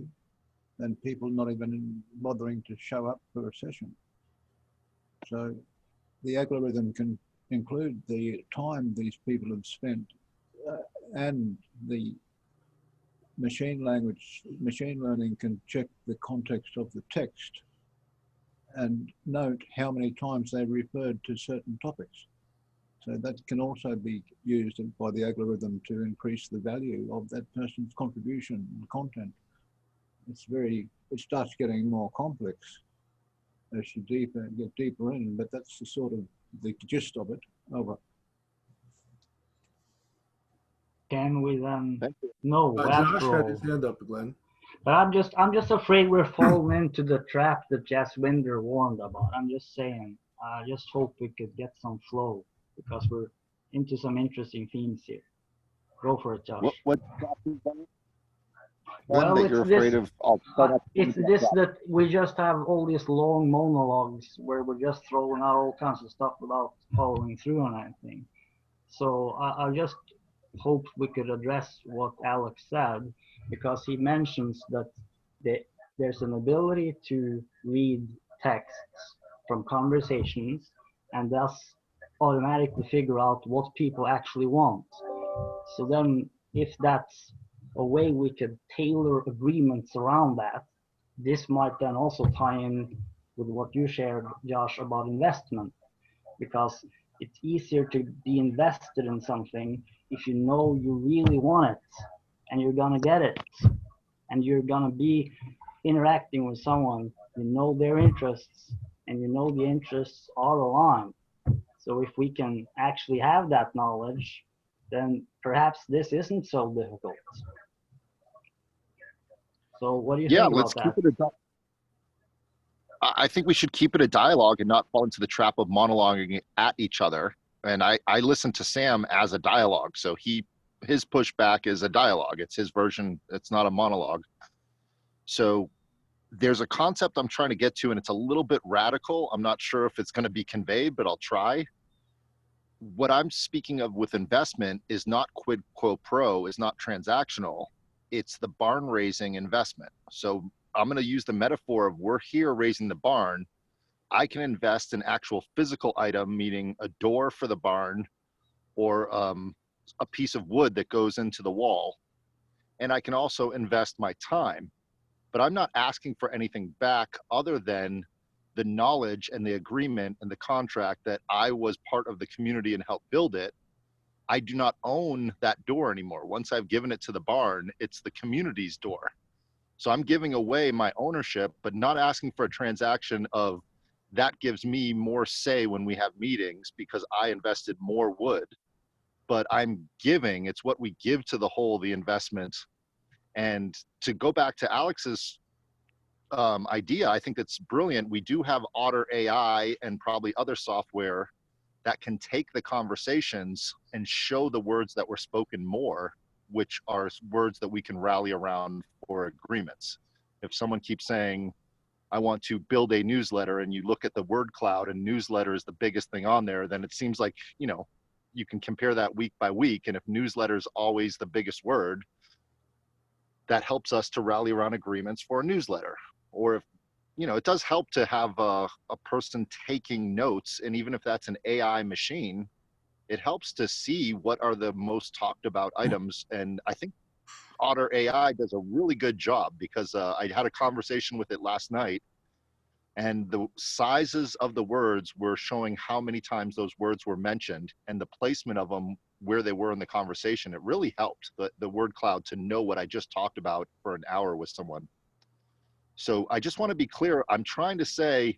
than people not even bothering to show up for a session. So the algorithm can include the time these people have spent and the machine learning can check the context of the text and note how many times they referred to certain topics. So that can also be used by the algorithm to increase the value of that person's contribution and content. It starts getting more complex as you get deeper in, but that's the sort of the gist of it. Over. Can we then know Josh had his hand up, Glenn. But I'm just afraid we're falling into the trap that Jaswinder warned about. I'm just saying, I just hope we could get some flow because we're into some interesting themes here. Go for it, Josh. What well, that you're afraid of? It's this that we just have all these long monologues where we're just throwing out all kinds of stuff without following through on anything. So I just hope we could address what Alex said, because he mentions that the there's an ability to read texts from conversations and thus automatically figure out what people actually want. So then if that's a way we could tailor agreements around that, this might then also tie in with what you shared, Josh, about investment, because it's easier to be invested in something if you know you really want it and you're gonna get it and you're gonna be interacting with someone, you know their interests and you know the interests are aligned. So if we can actually have that knowledge, then perhaps this isn't so difficult. So what do you Yeah, think let's about keep that? it a. I think we should keep it a dialogue and not fall into the trap of monologuing at each other. And I listen to Sam as a dialogue, so his pushback is a dialogue. It's his version. It's not a monologue. So there's a concept I'm trying to get to, and it's a little bit radical. I'm not sure if it's going to be conveyed, but I'll try. What I'm speaking of with investment is not quid quo pro, is not transactional. It's the barn raising investment. So I'm going to use the metaphor of we're here raising the barn. I can invest in actual physical item, meaning a door for the barn or a piece of wood that goes into the wall. And I can also invest my time, but I'm not asking for anything back other than the knowledge and the agreement and the contract that I was part of the community and helped build it. I do not own that door anymore. Once I've given it to the barn, it's the community's door. So I'm giving away my ownership, but not asking for a transaction of that gives me more say when we have meetings because I invested more wood. But I'm giving, it's what we give to the whole, the investment. And to go back to Alex's idea, I think that's brilliant. We do have Otter AI and probably other software that can take the conversations and show the words that were spoken more, which are words that we can rally around for agreements. If someone keeps saying, I want to build a newsletter, and you look at the word cloud and newsletter is the biggest thing on there, then it seems like, you can compare that week by week. And if newsletter is always the biggest word, that helps us to rally around agreements for a newsletter. Or if, it does help to have a person taking notes. And even if that's an AI machine, it helps to see what are the most talked about items. And I think Otter AI does a really good job because I had a conversation with it last night, and the sizes of the words were showing how many times those words were mentioned and the placement of them where they were in the conversation. It really helped the word cloud to know what I just talked about for an hour with someone. So I just want to be clear. I'm trying to say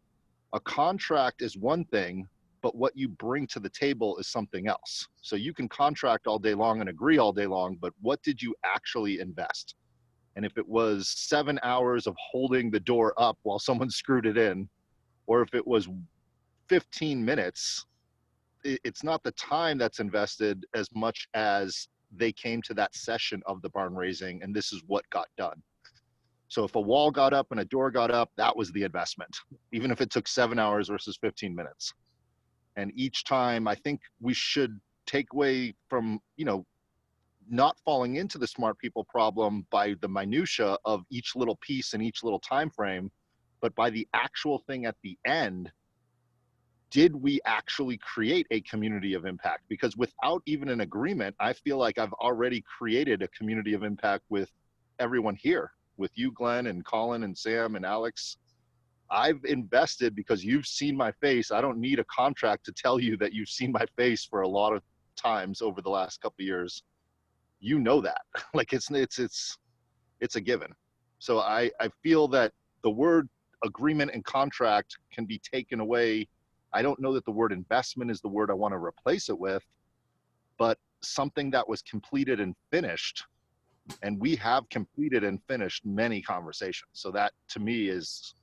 a contract is one thing, but what you bring to the table is something else. So you can contract all day long and agree all day long, but what did you actually invest? And if it was 7 hours of holding the door up while someone screwed it in, or if it was 15 minutes, it's not the time that's invested as much as they came to that session of the barn raising and this is what got done. So if a wall got up and a door got up, that was the investment, even if it took 7 hours versus 15 minutes. And each time I think we should take away from, not falling into the smart people problem by the minutia of each little piece and each little time frame, but by the actual thing at the end. Did we actually create a community of impact? Because without even an agreement, I feel like I've already created a community of impact with everyone here, with you, Glenn, and Colin, and Sam, and Alex. I've invested because you've seen my face. I don't need a contract to tell you that you've seen my face for a lot of times over the last couple of years. You know that. Like it's a given. So I feel that the word agreement and contract can be taken away. I don't know that the word investment is the word I want to replace it with, but something that was completed and finished. And we have completed and finished many conversations. So that to me is,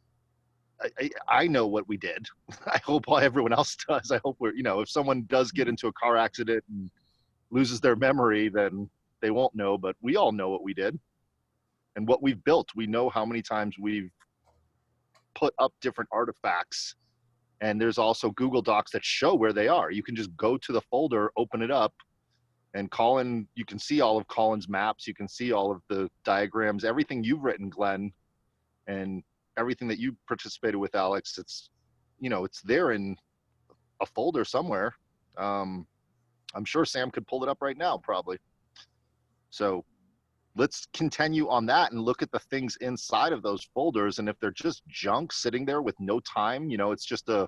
I know what we did. I hope everyone else does. I hope if someone does get into a car accident and loses their memory, then they won't know, but we all know what we did and what we've built. We know how many times we've put up different artifacts, and there's also Google Docs that show where they are. You can just go to the folder, open it up, and Colin, you can see all of Colin's maps. You can see all of the diagrams, everything you've written, Glenn. And everything that you participated with, Alex, it's, you know, it's there in a folder somewhere. I'm sure Sam could pull it up right now, probably. So let's continue on that and look at the things inside of those folders. And if they're just junk sitting there with no time, you know, it's just a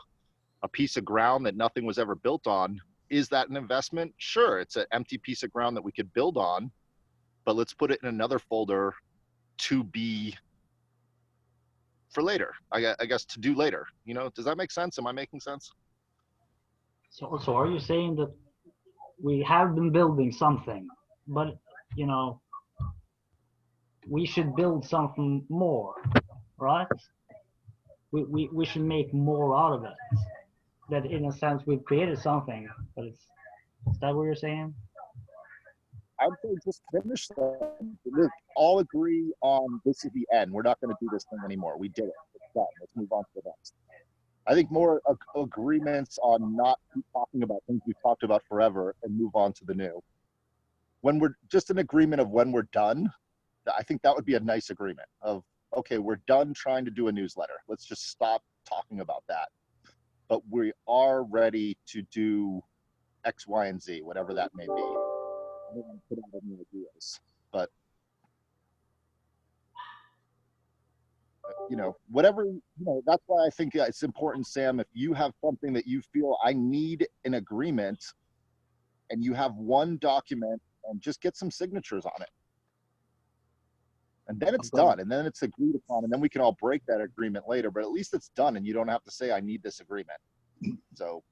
piece of ground that nothing was ever built on. Is that an investment? Sure, it's an empty piece of ground that we could build on, but let's put it in another folder to be for later. I guess to do later. You know, does that make sense? Am I making sense? So are you saying that we have been building something, but you know, we should build something more, right? We should make more out of it. That in a sense we've created something, but is that what you're saying? I'd say just finish them. Let's all agree on this is the end. We're not going to do this thing anymore. We did it. It's done. Let's move on to the next. I think more agreements on not keep talking about things we've talked about forever and move on to the new. When we're just an agreement of when we're done, I think that would be a nice agreement of, okay, we're done trying to do a newsletter. Let's just stop talking about that. But we are ready to do X, Y, and Z, whatever that may be. I don't want to put out any ideas, but you know, whatever, you know, that's why I think it's important, Sam, if you have something that you feel I need an agreement and you have one document, and just get some signatures on it. And then it's done, and then it's agreed upon, and then we can all break that agreement later, but at least it's done and you don't have to say, I need this agreement. So.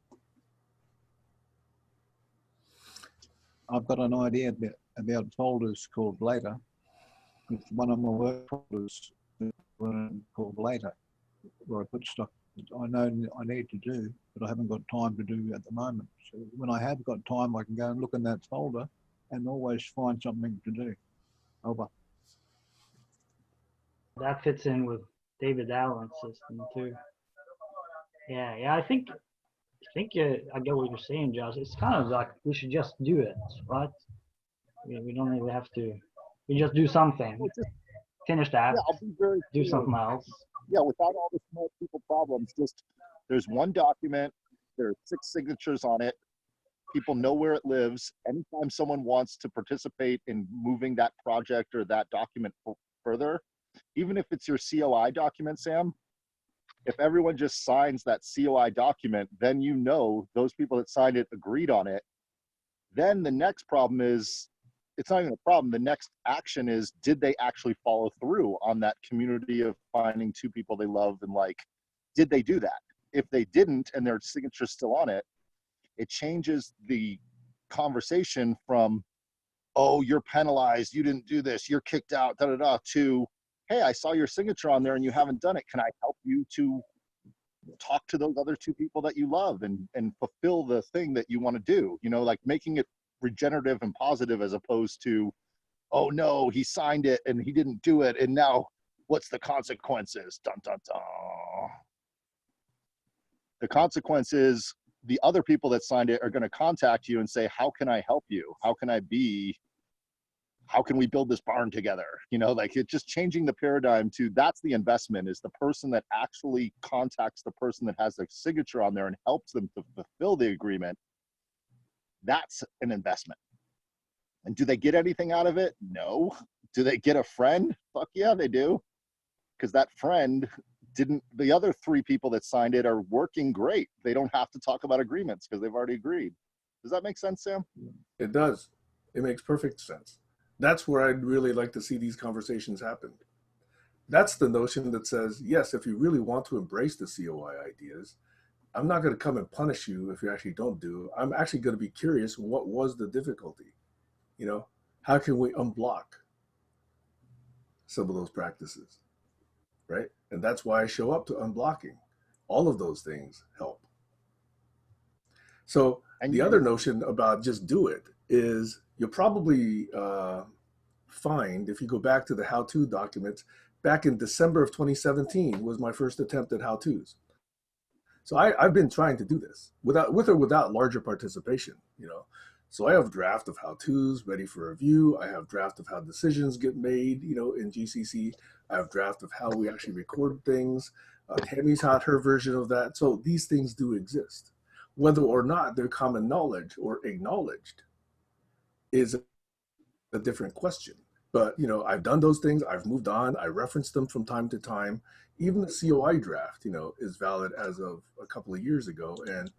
I've got an idea about folders called later. It's one of my work folders called later, where I put stuff that I know I need to do, but I haven't got time to do at the moment. So when I have got time, I can go and look in that folder and always find something to do. Over. That fits in with David Allen's system too. Yeah, I think I get what you're saying, Josh. It's kind of like we should just do it, right? We don't really have to. We just do something. Finish that. Yeah, I'll be very do clear. something else. Yeah, without all the smart people problems, just there's one document. There are 6 signatures on it. People know where it lives. Anytime someone wants to participate in moving that project or that document further, even if it's your COI document, Sam, if everyone just signs that COI document, then you know those people that signed it agreed on it. Then the next problem is, it's not even a problem. The next action is, did they actually follow through on that community of finding 2 people they love and like, did they do that? If they didn't and their signature's still on it, it changes the conversation from, oh, you're penalized, you didn't do this, you're kicked out, da da da, to, hey, I saw your signature on there and you haven't done it. Can I help you to talk to those other 2 people that you love and fulfill the thing that you want to do? You know, like making it regenerative and positive as opposed to, oh no, he signed it and he didn't do it. And now what's the consequences? Dun, dun, dun. The consequence is the other people that signed it are going to contact you and say, how can I help you? How can we build this barn together? You know, like it's just changing the paradigm to, that's the investment, is the person that actually contacts the person that has their signature on there and helps them to fulfill the agreement. That's an investment. And do they get anything out of it? No. Do they get a friend? Fuck yeah, they do. Because that friend the other 3 people that signed it are working great. They don't have to talk about agreements because they've already agreed. Does that make sense, Sam? It does. It makes perfect sense. That's where I'd really like to see these conversations happen. That's the notion that says, yes, if you really want to embrace the COI ideas, I'm not going to come and punish you if you actually don't do. I'm actually going to be curious, what was the difficulty? You know, how can we unblock some of those practices, right? And that's why I show up to unblocking. All of those things help. So the other notion about just do it is, you'll probably find, if you go back to the how-to documents, back in December of 2017 was my first attempt at how-tos. So I've been trying to do this with or without larger participation, you know. So I have draft of how-tos ready for review. I have draft of how decisions get made, in GCC. I have draft of how we actually record things. Tammy's had her version of that. So these things do exist. Whether or not they're common knowledge or acknowledged is a different question. But, I've done those things. I've moved on. I reference them from time to time. Even the COI draft, is valid as of a couple of years ago. And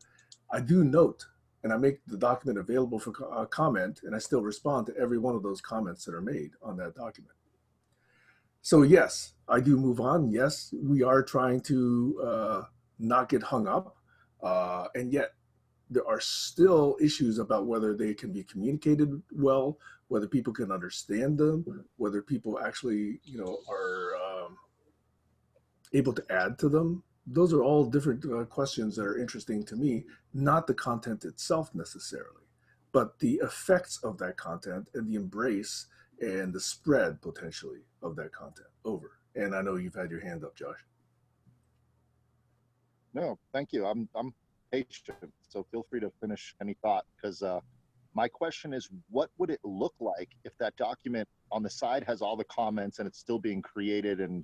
I do note, and I make the document available for comment, and I still respond to every one of those comments that are made on that document. So yes, I do move on. Yes, we are trying to not get hung up. And yet there are still issues about whether they can be communicated well, whether people can understand them, whether people actually, are able to add to them. Those are all different questions that are interesting to me, not the content itself necessarily, but the effects of that content and the embrace and the spread potentially of that content over. And I know you've had your hand up, Josh. No, thank you. I'm patient, so feel free to finish any thought, because my question is, what would it look like if that document on the side has all the comments and it's still being created and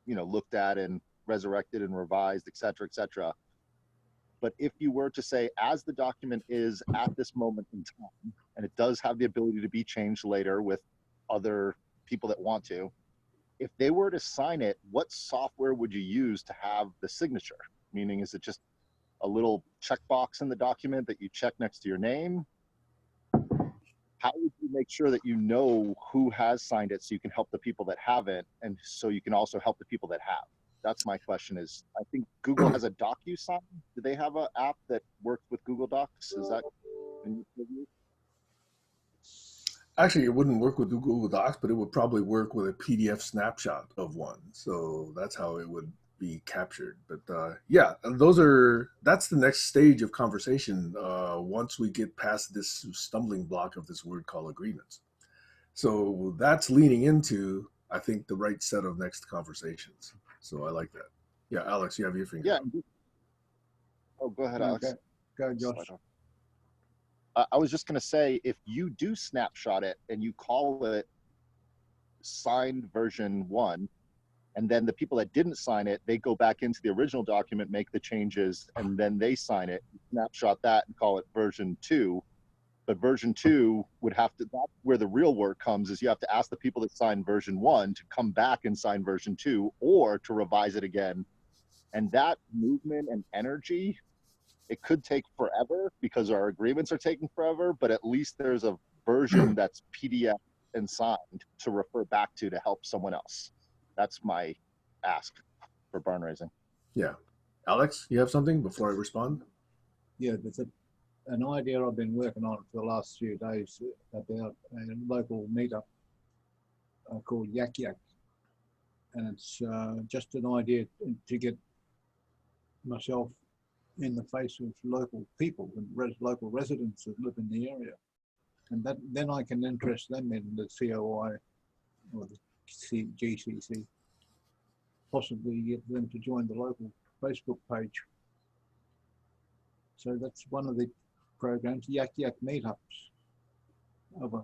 looked at and resurrected and revised, et cetera, but if you were to say, as the document is at this moment in time, and it does have the ability to be changed later with other people that want to, if they were to sign it, what software would you use to have the signature? Meaning, is it just a little checkbox in the document that you check next to your name? How would you make sure that you know who has signed it so you can help the people that haven't, and so you can also help the people that have? That's my question. Is, I think Google has a DocuSign. Do they have an app that works with Google Docs? Is that in your view? Actually, it wouldn't work with Google Docs, but it would probably work with a PDF snapshot of one. So that's how it would be captured. But yeah, that's the next stage of conversation once we get past this stumbling block of this word called agreements. So that's leaning into, I think, the right set of next conversations. So I like that. Yeah, Alex, you have your finger. Yeah. Oh, go ahead, Alex. Okay. Go, Josh. I was just going to say, if you do snapshot it and you call it signed version 1, and then the people that didn't sign it, they go back into the original document, make the changes, and then they sign it, snapshot that and call it version 2. But version 2 would have to, that's where the real work comes, is you have to ask the people that signed version 1 to come back and sign version 2, or to revise it again. And that movement and energy, it could take forever because our agreements are taking forever, but at least there's a version that's PDF and signed to refer back to help someone else. That's my ask for barn raising. Yeah. Alex, you have something before I respond? Yeah, there's an idea I've been working on for the last few days about a local meetup called Yak Yak. And it's just an idea to get myself in the face of local people and local residents that live in the area. And then I can interest them in the COI or the GCC, possibly get them to join the local Facebook page. So that's one of the programs, Yak Yak meetups. Over.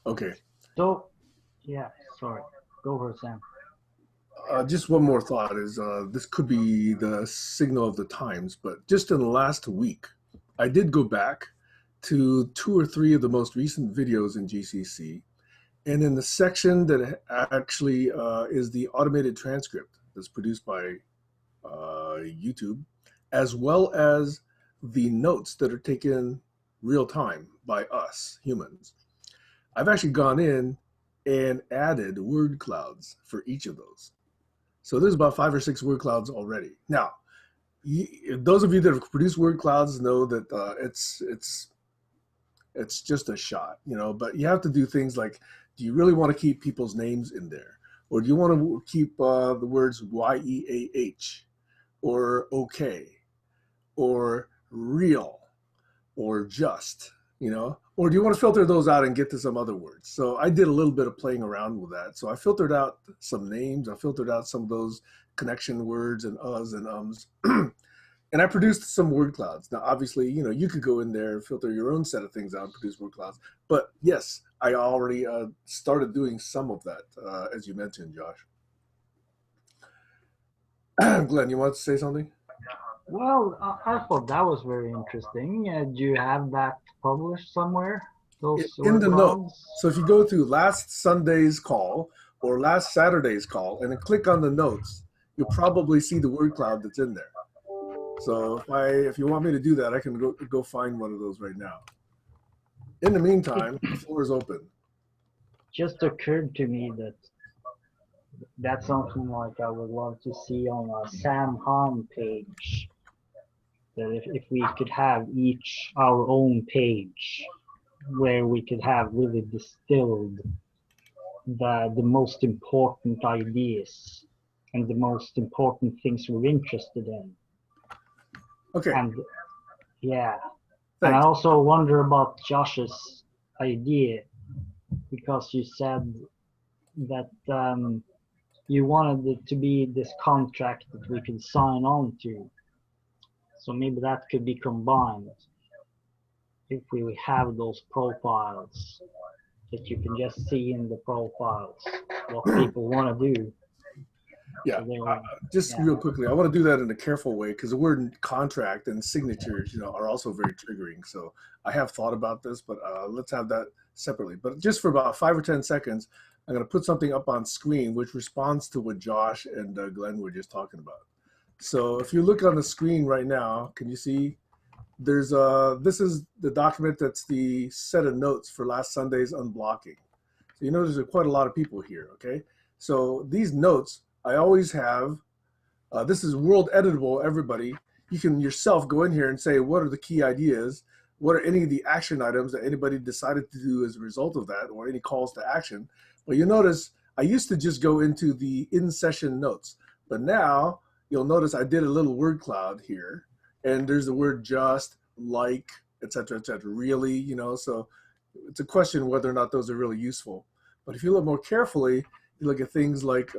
Okay. So, yeah, sorry. Go over, Sam. Just one more thought is this could be the signal of the times, but just in the last week, I did go back to 2 or 3 of the most recent videos in GCC. And in the section that actually is the automated transcript that's produced by YouTube, as well as the notes that are taken real time by us humans, I've actually gone in and added word clouds for each of those. So there's about 5 or 6 word clouds already. Now, those of you that have produced word clouds know that it's just a shot, but you have to do things like, do you really want to keep people's names in there? Or do you want to keep the words YEAH or okay or real or just, or do you want to filter those out and get to some other words? So I did a little bit of playing around with that. So I filtered out some names. I filtered out some of those connection words and uhs and ums. And I produced some word clouds. Now, obviously, you could go in there and filter your own set of things out and produce word clouds. But yes, I already started doing some of that, as you mentioned, Josh. Glenn, you want to say something? Well, I thought that was very interesting. Do you have that published somewhere? Those In the note. workarounds? So if you go to last Sunday's call or last Saturday's call and then click on the notes, you'll probably see the word cloud that's in there. So if you want me to do that, I can go find one of those right now. In the meantime, the floor is open. Just occurred to me that that's something like I would love to see on a Sam Hahn page. That if we could have each our own page where we could have really distilled the most important ideas and the most important things we're interested in. Okay. And yeah. And I Thanks. also wonder about Josh's idea, because you said that you wanted it to be this contract that we could sign on to. So maybe that could be combined if we have those profiles that you can just see in the profiles what people want to do. Yeah, So just real quickly, I want to do that in a careful way because the word contract and signatures, are also very triggering. So I have thought about this, but let's have that separately. But just for about 5 or 10 seconds, I'm going to put something up on screen which responds to what Josh and Glenn were just talking about. So if you look on the screen right now, can you see? This is the document that's the set of notes for last Sunday's unblocking. So you notice there's quite a lot of people here. Okay, so these notes. I always have, this is world editable, everybody. You can yourself go in here and say, what are the key ideas? What are any of the action items that anybody decided to do as a result of that, or any calls to action? But you notice, I used to just go into the in-session notes, but now you'll notice I did a little word cloud here, and there's the word just, like, et cetera, really, so it's a question whether or not those are really useful. But if you look more carefully, you look at things like,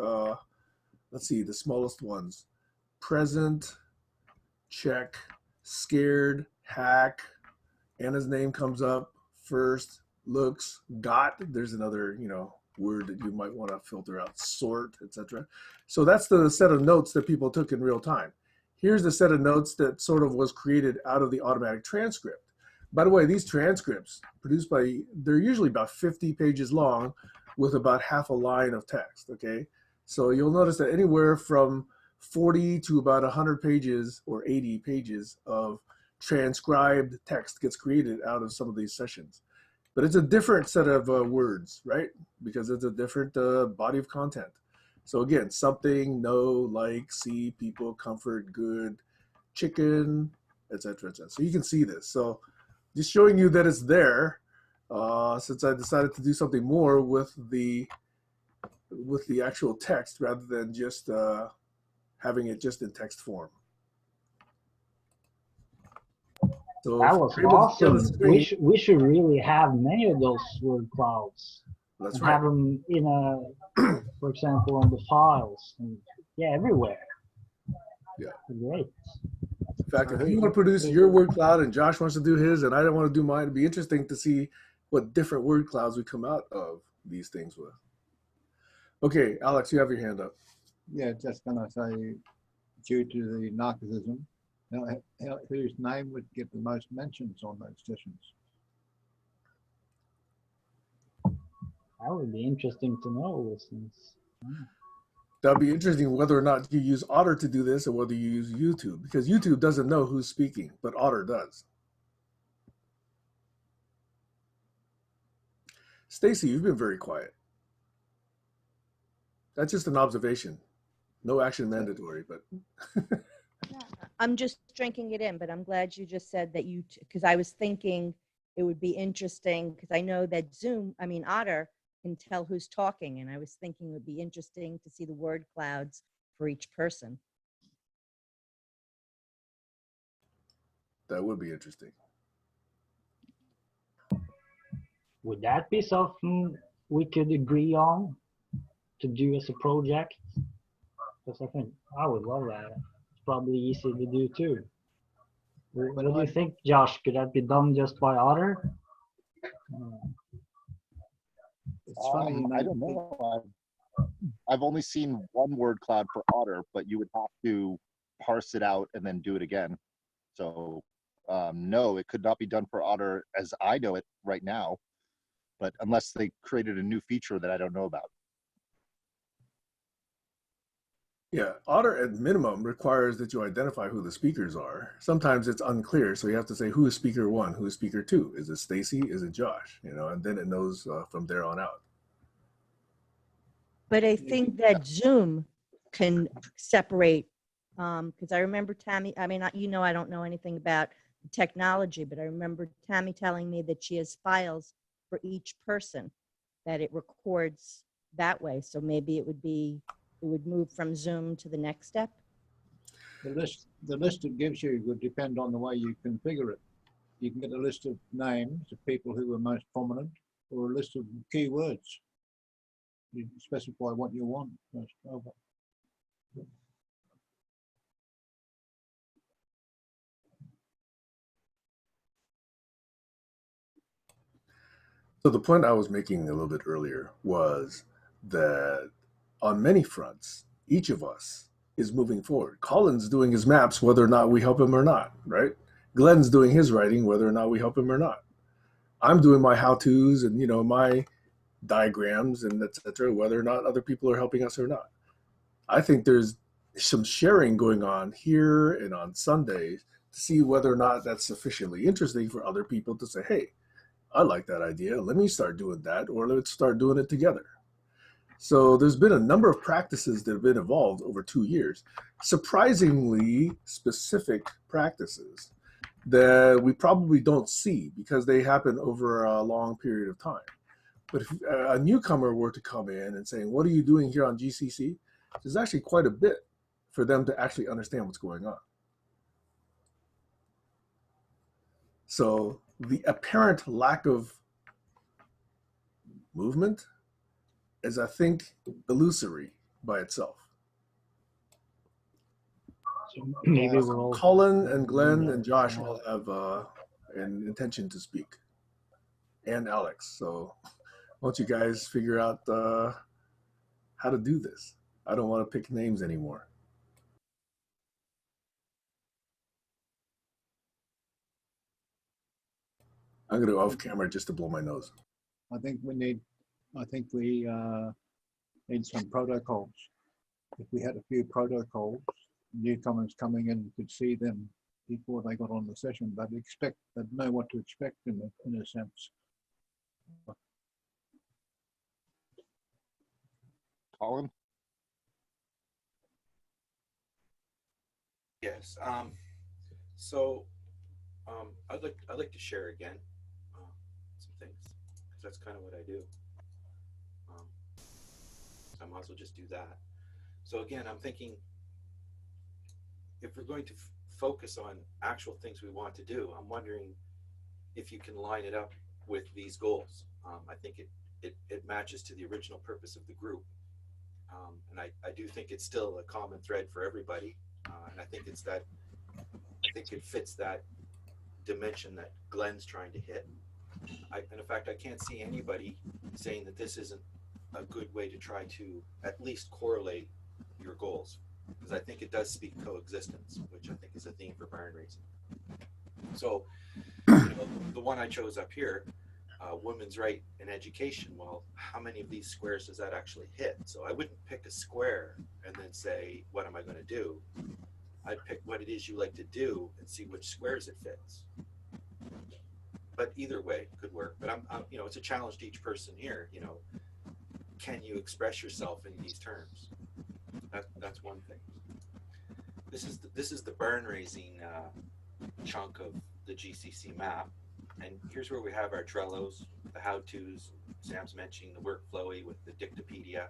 let's see, the smallest ones. Present, check, scared, hack, Anna's name comes up, first, looks, got, there's another, word that you might want to filter out, sort, etc. So that's the set of notes that people took in real time. Here's the set of notes that sort of was created out of the automatic transcript. By the way, these transcripts they're usually about 50 pages long with about half a line of text, okay? So you'll notice that anywhere from 40 to about 100 pages or 80 pages of transcribed text gets created out of some of these sessions. But it's a different set of words, right? Because it's a different body of content. So again, something, no, like, see, people, comfort, good, chicken, etc. So you can see this. So just showing you that it's there, since I decided to do something more with the actual text rather than just having it just in text form. So that was awesome. We should really have many of those word clouds. That's and right. Have them in for example, on the files and everywhere. Yeah. Great. In fact, if you want to produce your word cloud and Josh wants to do his and I don't want to do mine, it'd be interesting to see what different word clouds we come out of these things with. Okay, Alex, you have your hand up. Yeah, just gonna say, due to the narcissism, whose name would get the most mentions on those sessions? That would be interesting to know. Since That'd be interesting whether or not you use Otter to do this or whether you use YouTube, because YouTube doesn't know who's speaking, but Otter does. Stacy, you've been very quiet. That's just an observation. No action mandatory, but. I'm just drinking it in, but I'm glad you just said that because I was thinking it would be interesting, because I know that Otter can tell who's talking, and I was thinking it would be interesting to see the word clouds for each person. That would be interesting. would that be something we could agree on to do as a project? Because I think I would love that. It's probably easy to do too. What do you think, Josh? Could that be done just by Otter? It's funny, you I know, don't know. I've only seen one word cloud for Otter, but you would have to parse it out and then do it again. So no, it could not be done for Otter as I know it right now, but unless they created a new feature that I don't know about. Yeah, Otter at minimum requires that you identify who the speakers are. Sometimes it's unclear, so you have to say who is speaker one, who is speaker two. Is it Stacy? Is it Josh? You know, and then it knows from there on out. But I think that Zoom can separate, because I remember Tammy, I mean, you know, I don't know anything about technology, but I remember Tammy telling me that she has files for each person that it records that way. So maybe it would move from Zoom to the next step. the list it gives you would depend on the way you configure it. You can get a list of names of people who were most prominent, or a list of keywords. You specify what you want. So the point I was making a little bit earlier was that on many fronts, each of us is moving forward. Colin's doing his maps, whether or not we help him or not, right? Glenn's doing his writing, whether or not we help him or not. I'm doing my how-tos and, you know, my diagrams and et cetera, whether or not other people are helping us or not. I think there's some sharing going on here and on Sundays to see whether or not that's sufficiently interesting for other people to say, hey, I like that idea. Let me start doing that, or let's start doing it together. So there's been a number of practices that have been evolved over 2 years, surprisingly specific practices that we probably don't see because they happen over a long period of time. But if a newcomer were to come in and saying, what are you doing here on GCC? There's actually quite a bit for them to actually understand what's going on. So the apparent lack of movement is, I think, illusory by itself. So maybe we're all Colin and Glenn and Josh all have an intention to speak, and Alex. So why don't you guys figure out how to do this? I don't want to pick names anymore. I'm going to go off camera just to blow my nose. I think we need some protocols. If we had a few protocols, newcomers coming in could see them before they got on the session, but they'd know what to expect in a sense. Colin? Yes. I'd like to share again some things, because that's kind of what I do. So I might as well just do that. So again, I'm thinking, if we're going to focus on actual things we want to do, I'm wondering if you can line it up with these goals. I think it matches to the original purpose of the group. And I do think it's still a common thread for everybody. And I think it fits that dimension that Glenn's trying to hit. And in fact, I can't see anybody saying that this isn't a good way to try to at least correlate your goals, because I think it does speak coexistence, which I think is a theme for barn raising. So, you know, the one I chose up here, women's right in education. Well, how many of these squares does that actually hit? So I wouldn't pick a square and then say, what am I going to do? I'd pick what it is you like to do and see which squares it fits. But either way could work. But I'm you know, it's a challenge to each person here. You know, can you express yourself in these terms? That's one thing. This is the barn raising chunk of the GCC map, and here's where we have our Trellos, the how-tos. Sam's mentioning the workflowy with the Dictopedia,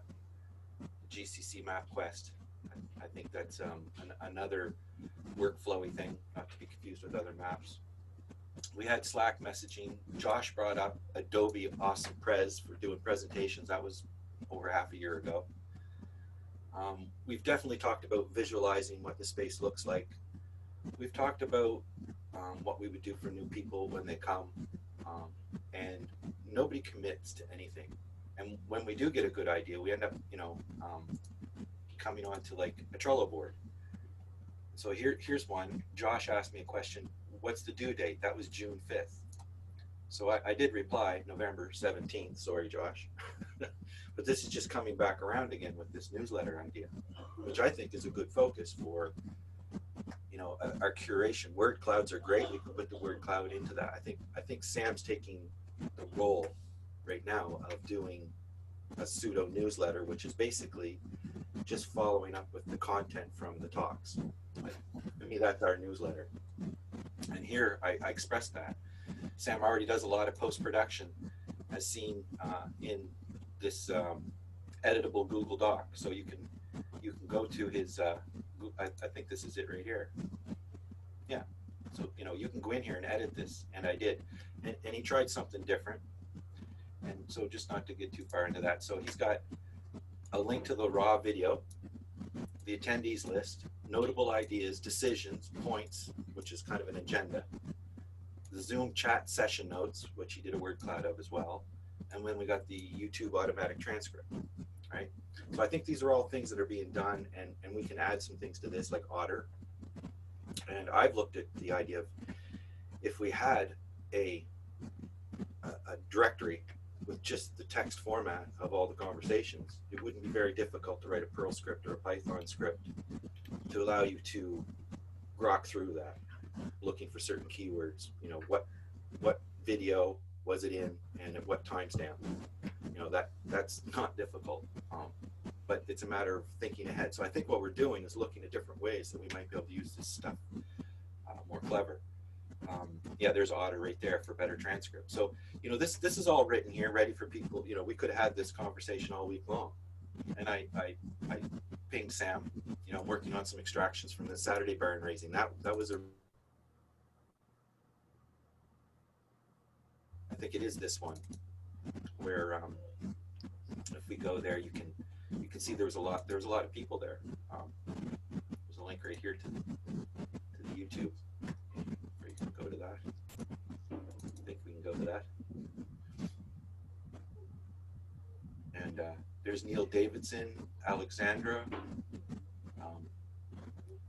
the GCC MapQuest. I think that's another workflowy thing, not to be confused with other maps. We had Slack messaging. Josh brought up Adobe Awesome Pres for doing presentations. That was over half a year ago. We've definitely talked about visualizing what the space looks like. We've talked about what we would do for new people when they come, and nobody commits to anything. And when we do get a good idea, we end up, coming onto like a Trello board. So here's one. Josh asked me a question. What's the due date? That was June 5th. So I did reply November 17th. Sorry, Josh. But this is just coming back around again with this newsletter idea, which I think is a good focus for, our curation. Word clouds are great. We can put the word cloud into that. I think Sam's taking the role right now of doing a pseudo newsletter, which is basically just following up with the content from the talks. To me, that's our newsletter. And here I expressed that. Sam already does a lot of post-production, as seen in this editable Google Doc. So you can go to his, I think this is it right here. Yeah. So, you can go in here and edit this, and I did. And he tried something different. And so just not to get too far into that. So he's got a link to the raw video, the attendees list, notable ideas, decisions, points, which is kind of an agenda, the Zoom chat session notes, which he did a word cloud of as well, and then we got the YouTube automatic transcript, right? So I think these are all things that are being done, and we can add some things to this like Otter. And I've looked at the idea of if we had a directory with just the text format of all the conversations, it wouldn't be very difficult to write a Perl script or a Python script to allow you to grok through that, looking for certain keywords. What video was it in, and at what timestamp? That's not difficult, but it's a matter of thinking ahead. So I think what we're doing is looking at different ways that we might be able to use this stuff more clever. Yeah, there's Otter right there for better transcript. So, this is all written here, ready for people. We could have had this conversation all week long. And I pinged Sam, I'm working on some extractions from the Saturday barn raising. That was I think it is this one, where if we go there, you can see there was a lot of people there. There's a link right here to the YouTube. You can go to that. I think we can go to that. And there's Neil Davidson, Alexandra,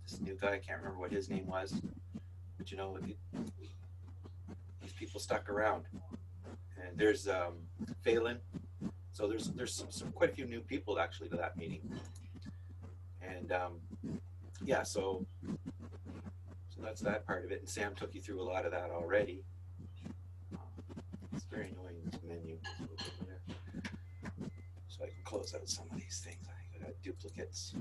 this new guy, I can't remember what his name was, but these people stuck around. And there's Phelan. So there's some quite a few new people actually to that meeting. And yeah, so that's that part of it. And Sam took you through a lot of that already. It's very annoying, this menu. So I can close out some of these things. I got duplicates.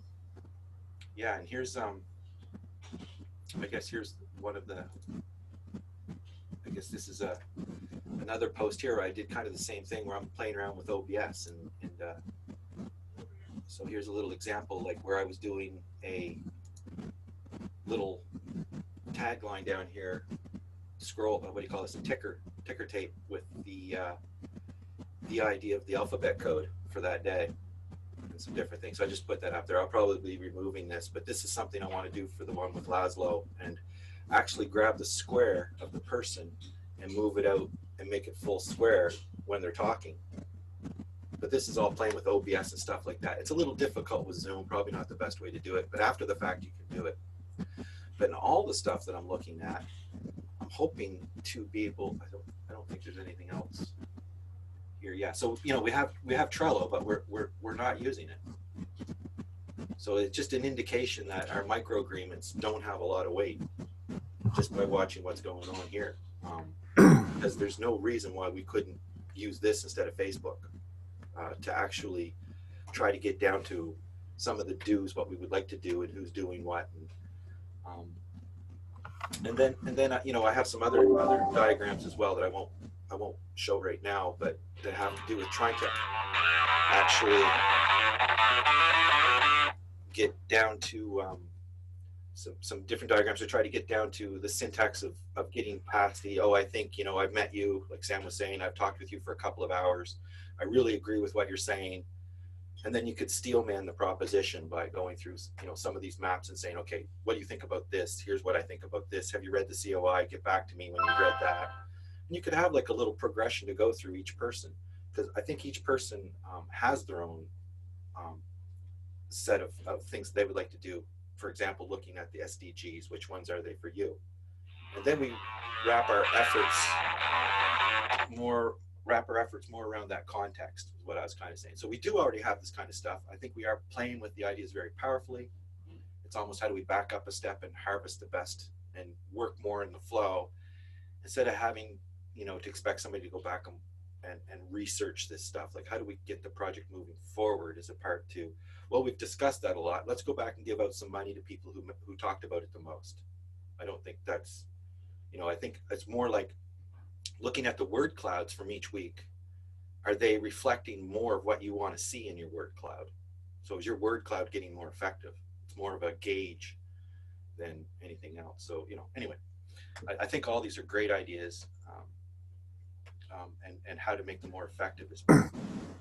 Yeah, and here's I guess here's one of the, I guess this is another post here where I did kind of the same thing where I'm playing around with OBS, and so here's a little example like where I was doing a little tagline down here, scroll, what do you call this, a ticker tape with the idea of the alphabet code for that day and some different things. So I just put that up there. I'll probably be removing this, but this is something I want to do for the one with Laszlo, and actually grab the square of the person and move it out and make it full square when they're talking. But this is all playing with OBS and stuff like that. It's a little difficult with Zoom, probably not the best way to do it, but after the fact you can do it. But in all the stuff that I'm looking at, I'm hoping to be able, I don't think there's anything else here. Yeah, so we have Trello, but we're not using it. So it's just an indication that our micro agreements don't have a lot of weight just by watching what's going on here. Because there's no reason why we couldn't use this instead of Facebook to actually try to get down to some of the do's, what we would like to do, and who's doing what. And then I have some other diagrams as well that I won't show right now, but that have to do with trying to actually get down to some different diagrams to try to get down to the syntax of getting past the, I think, I've met you, like Sam was saying, I've talked with you for a couple of hours. I really agree with what you're saying. And then you could steelman the proposition by going through, you know, some of these maps and saying, okay, what do you think about this? Here's what I think about this. Have you read the COI? Get back to me when you read that. And you could have like a little progression to go through each person, because I think each person has their own set of things they would like to do. For example, looking at the SDGs, which ones are they for you? And then we wrap our efforts more around that context, is what I was kind of saying. So we do already have this kind of stuff. I think we are playing with the ideas very powerfully. It's almost how do we back up a step and harvest the best and work more in the flow, instead of having, you know, to expect somebody to go back and research this stuff. Like, how do we get the project moving forward as a part to, well, we've discussed that a lot. Let's go back and give out some money to people who talked about it the most. I don't think that's, you know, I think it's more like looking at the word clouds from each week. Are they reflecting more of what you want to see in your word cloud? So is your word cloud getting more effective? It's more of a gauge than anything else. So, you know, anyway, I think all these are great ideas, and how to make them more effective is what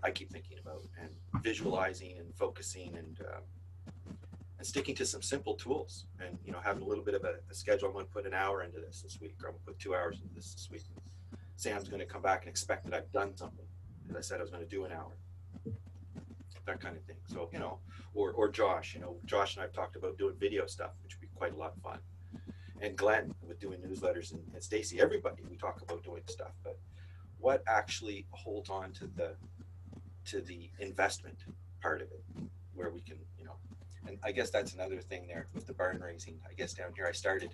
I keep thinking about, and visualizing and focusing and sticking to some simple tools, and, you know, having a little bit of a schedule. I'm going to put an hour into this week, or I'm going to put 2 hours into this week. Sam's going to come back and expect that I've done something, because I said I was going to do an hour, that kind of thing. So, you know, or Josh, you know, Josh and I've talked about doing video stuff, which would be quite a lot of fun. And Glenn with doing newsletters, and Stacy, everybody, we talk about doing stuff, but what actually holds on to the investment part of it, where we can, you know, and I guess that's another thing there with the barn raising. I guess down here I started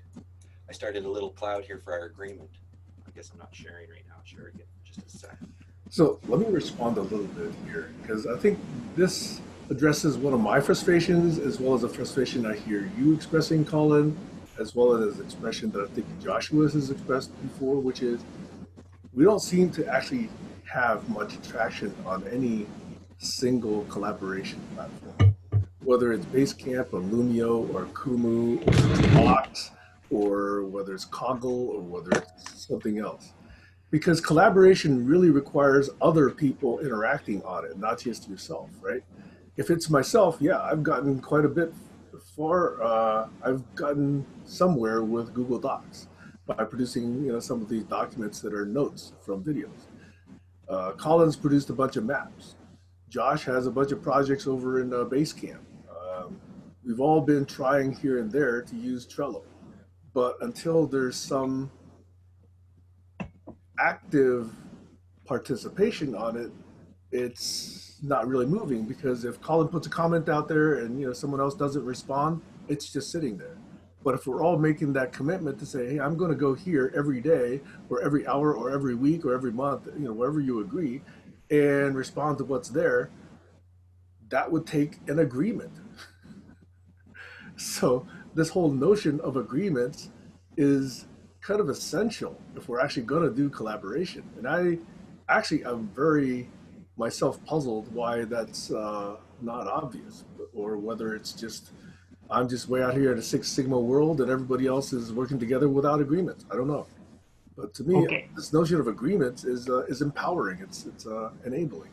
a little cloud here for our agreement. I guess I'm not sharing right now. I'll share again in just a second. So let me respond a little bit here, because I think this addresses one of my frustrations, as well as a frustration I hear you expressing, Colin, as well as an expression that I think Joshua has expressed before, which is we don't seem to actually have much traction on any single collaboration platform, whether it's Basecamp or Lumio or Kumu or Box, or whether it's Coggle or whether it's something else. Because collaboration really requires other people interacting on it, not just yourself, right? If it's myself, yeah, I've gotten quite a bit far. I've gotten somewhere with Google Docs by producing, you know, some of these documents that are notes from videos. Colin's produced a bunch of maps. Josh has a bunch of projects over in Basecamp. We've all been trying here and there to use Trello, but until there's some active participation on it, it's not really moving, because if Colin puts a comment out there and, you know, someone else doesn't respond, it's just sitting there. But if we're all making that commitment to say, hey, I'm going to go here every day or every hour or every week or every month, you know, wherever you agree, and respond to what's there, that would take an agreement. So this whole notion of agreements is kind of essential if we're actually going to do collaboration. And I actually am very myself puzzled why that's not obvious, or whether it's just I'm just way out here in a Six Sigma world and everybody else is working together without agreements. I don't know. But to me, Okay. this notion of agreements is empowering. It's enabling.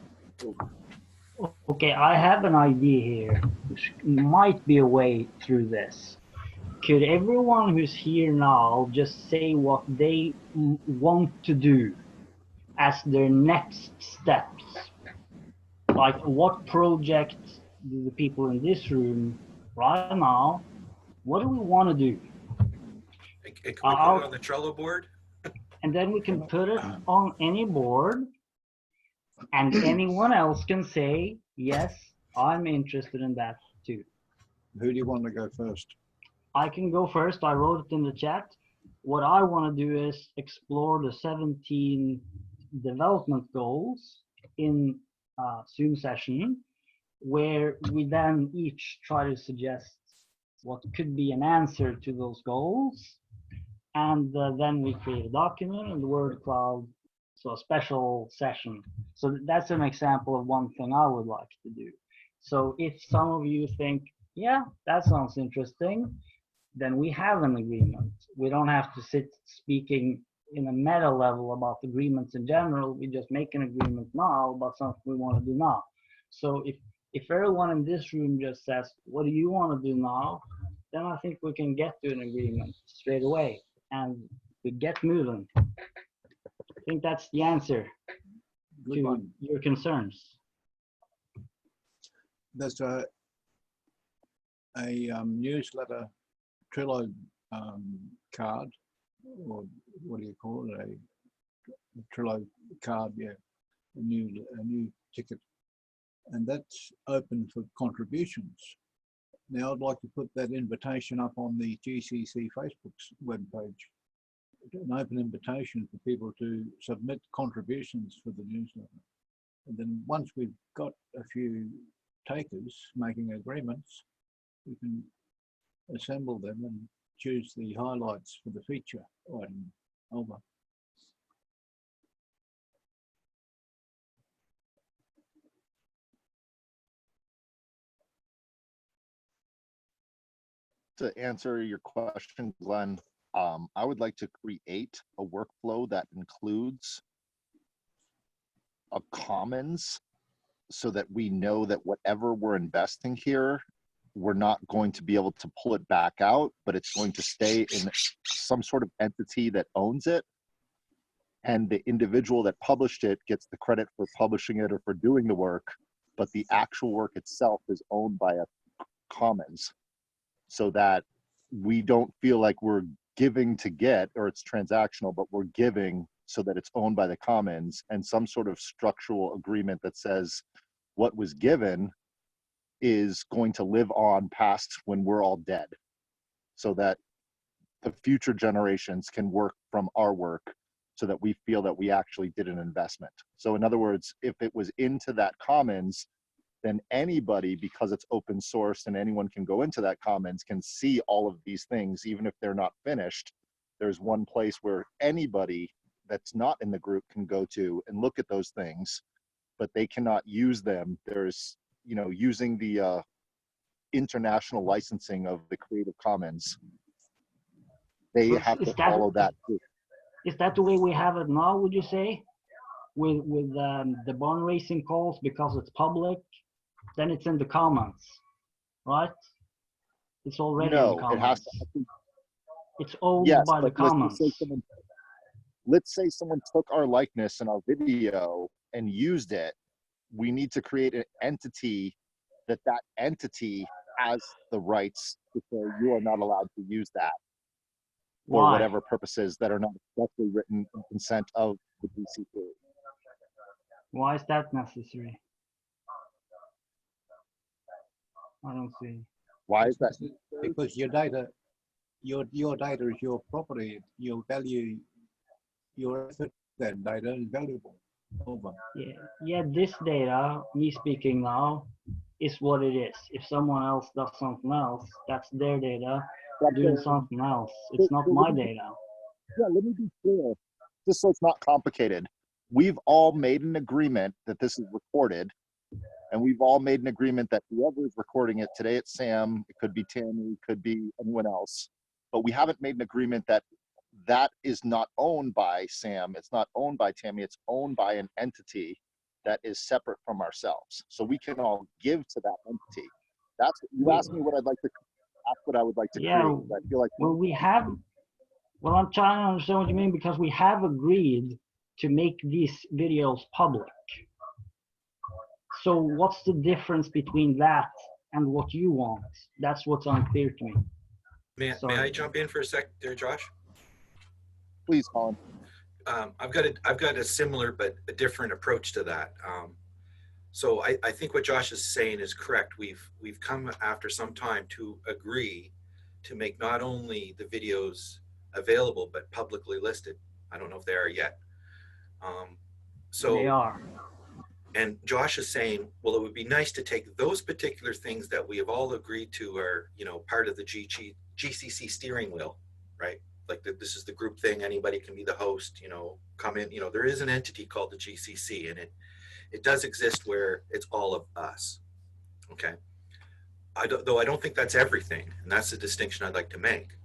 Okay, I have an idea here, which might be a way through this. Could everyone who's here now just say what they want to do as their next steps? Like, what project do the people in this room right now, what do we want to do? Can we put it on the Trello board? And then we can put it on any board, and anyone else can say, yes, I'm interested in that too. Who do you want to go first? I can go first. I wrote it in the chat. What I want to do is explore the 17 development goals in a Zoom session, where we then each try to suggest what could be an answer to those goals. And then we create a document in the word cloud, so a special session. So that's an example of one thing I would like to do. So if some of you think, yeah, that sounds interesting, then we have an agreement. We don't have to sit speaking in a meta level about agreements in general. We just make an agreement now about something we want to do now. So if everyone in this room just says, what do you want to do now? Then I think we can get to an agreement straight away and we get moving. I think that's the answer Good to one. your concerns. There's a newsletter Trello card, or what do you call it? A Trello card, yeah, a new ticket, and that's open for contributions. Now I'd like to put that invitation up on the GCC Facebook's webpage, an open invitation for people to submit contributions for the newsletter. And then once we've got a few takers making agreements, we can assemble them and choose the highlights for the feature item. Over. To answer your question, Glenn, I would like to create a workflow that includes a commons so that we know that whatever we're investing here, we're not going to be able to pull it back out, but it's going to stay in some sort of entity that owns it. And the individual that published it gets the credit for publishing it or for doing the work, but the actual work itself is owned by a commons, so that we don't feel like we're giving to get, or it's transactional, but we're giving so that it's owned by the commons, and some sort of structural agreement that says what was given is going to live on past when we're all dead, so that the future generations can work from our work, so that we feel that we actually did an investment. So in other words, if it was into that commons, then anybody, because it's open source and anyone can go into that commons, can see all of these things, even if they're not finished. There's one place where anybody that's not in the group can go to and look at those things, but they cannot use them. There's, you know, using the international licensing of the Creative Commons, they have to follow that. Is that the way we have it now, would you say? With the bond racing calls, because it's public, then it's in the commons, right? It's already in the commons. It has to. It's owned Yes, by the but commons. Let's say someone took our likeness in our video and used it. We need to create an entity that entity has the rights to say you are not allowed to use that for whatever purposes that are not expressly written in consent of the GCC. Why is that necessary? I don't see. Why is that? Because your data, your data is your property. Your value, your effort, that data is valuable. Over. Yeah, this data, me speaking now, is what it is. If someone else does something else, that's their data doing something else. It's not my data. Yeah, let me be clear, just so it's not complicated. We've all made an agreement that this is recorded, and we've all made an agreement that whoever is recording it, today it's Sam, it could be Tammy, it could be anyone else, but we haven't made an agreement that that is not owned by Sam, it's not owned by Tammy, it's owned by an entity that is separate from ourselves. So we can all give to that entity. That's what you asked me what I'd like to, that's what I would like to create. I feel like well, I'm trying to understand what you mean, because we have agreed to make these videos public. So what's the difference between that and what you want? That's what's unclear to me. May I jump in for a sec there, Josh? Please, Colin. I've got a similar but a different approach to that. So I think what Josh is saying is correct. We've come after some time to agree to make not only the videos available but publicly listed. I don't know if they are yet. So they are. And Josh is saying, well, it would be nice to take those particular things that we have all agreed to are, you know, part of the GCC steering wheel, right? Like this is the group thing. Anybody can be the host, you know, come in, you know, there is an entity called the GCC, and it does exist where it's all of us. Okay. Though I don't think that's everything. And that's the distinction I'd like to make.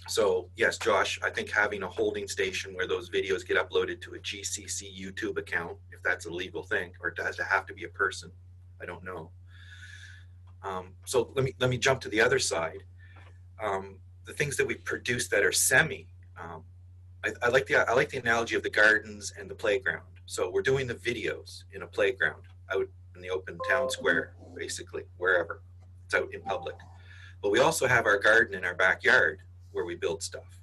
So yes, Josh, I think having a holding station where those videos get uploaded to a GCC YouTube account, if that's a legal thing, or does it have to be a person, I don't know. So let me jump to the other side. The things that we produce that are semi. I like the analogy of the gardens and the playground. So we're doing the videos in a playground out in the open town square, basically wherever it's out in public. But we also have our garden in our backyard where we build stuff.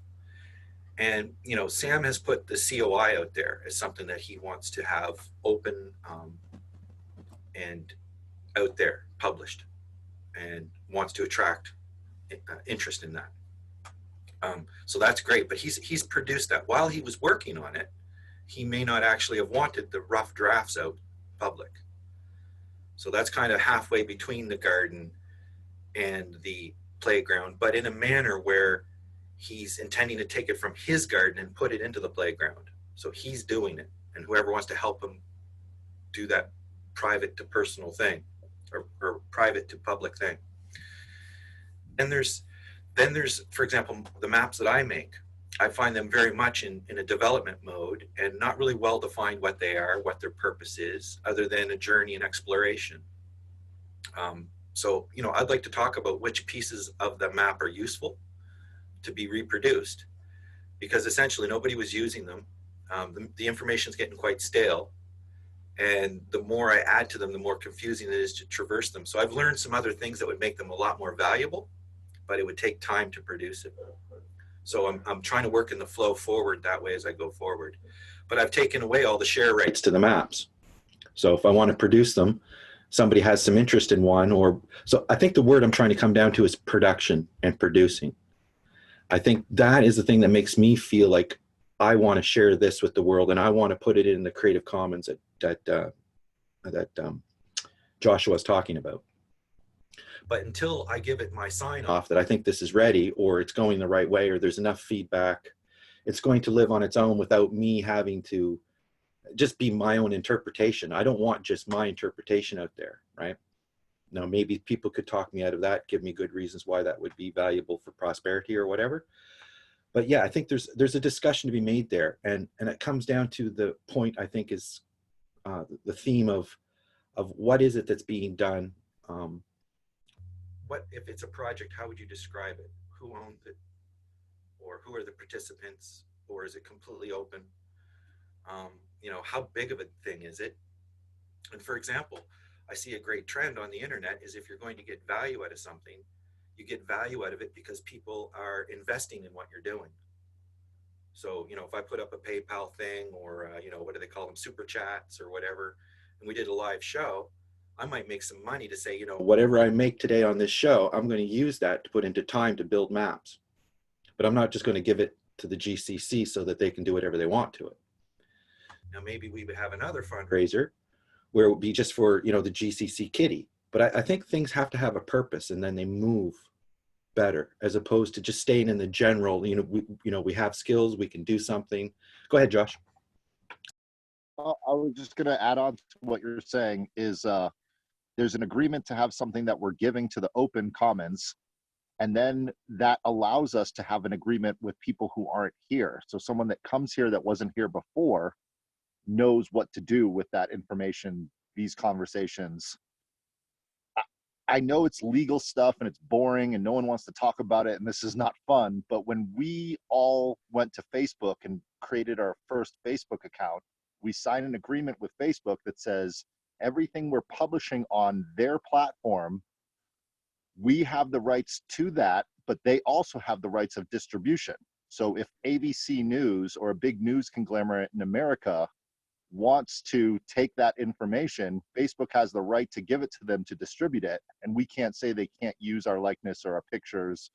And you know, Sam has put the COI out there as something that he wants to have open and out there published, and wants to attract interest in that. So that's great. But he's produced that while he was working on it. He may not actually have wanted the rough drafts out public. So that's kind of halfway between the garden and the playground, but in a manner where he's intending to take it from his garden and put it into the playground. So he's doing it, and whoever wants to help him do that private to personal thing, or private to public thing. And there's, for example, the maps that I make. I find them very much in a development mode and not really well defined what they are, what their purpose is, other than a journey and exploration. So, you know, I'd like to talk about which pieces of the map are useful to be reproduced, because essentially nobody was using them. The information's getting quite stale. And the more I add to them, the more confusing it is to traverse them. So I've learned some other things that would make them a lot more valuable, but it would take time to produce it. So I'm trying to work in the flow forward that way as I go forward. But I've taken away all the share rights to the maps. So if I want to produce them, somebody has some interest in one, or so I think the word I'm trying to come down to is production and producing. I think that is the thing that makes me feel like I want to share this with the world, and I want to put it in the Creative Commons that Joshua was talking about. But until I give it my sign off that I think this is ready, or it's going the right way, or there's enough feedback, it's going to live on its own without me having to just be my own interpretation. I don't want just my interpretation out there, right? Now, maybe people could talk me out of that, give me good reasons why that would be valuable for prosperity or whatever. But yeah, I think there's a discussion to be made there. And it comes down to the point, I think, is the theme of what is it that's being done. What if it's a project, how would you describe it? Who owns it? Or who are the participants? Or is it completely open? You know, how big of a thing is it? And for example, I see a great trend on the internet is if you're going to get value out of something, you get value out of it because people are investing in what you're doing. So, you know, if I put up a PayPal thing, or, you know, what do they call them, super chats or whatever, and we did a live show, I might make some money to say, you know, whatever I make today on this show, I'm going to use that to put into time to build maps. But I'm not just going to give it to the GCC so that they can do whatever they want to it. Now, maybe we would have another fundraiser where it would be just for, you know, the GCC kitty. But I think things have to have a purpose, and then they move better, as opposed to just staying in the general, we have skills, we can do something. Go ahead, Josh. I was just going to add on to what you're saying is there's an agreement to have something that we're giving to the open commons, and then that allows us to have an agreement with people who aren't here. So someone that comes here that wasn't here before knows what to do with that information, these conversations. I know it's legal stuff and it's boring and no one wants to talk about it and this is not fun, but when we all went to Facebook and created our first Facebook account, we signed an agreement with Facebook that says everything we're publishing on their platform, we have the rights to that, but they also have the rights of distribution. So if ABC News or a big news conglomerate in America wants to take that information, Facebook has the right to give it to them to distribute it, and we can't say they can't use our likeness or our pictures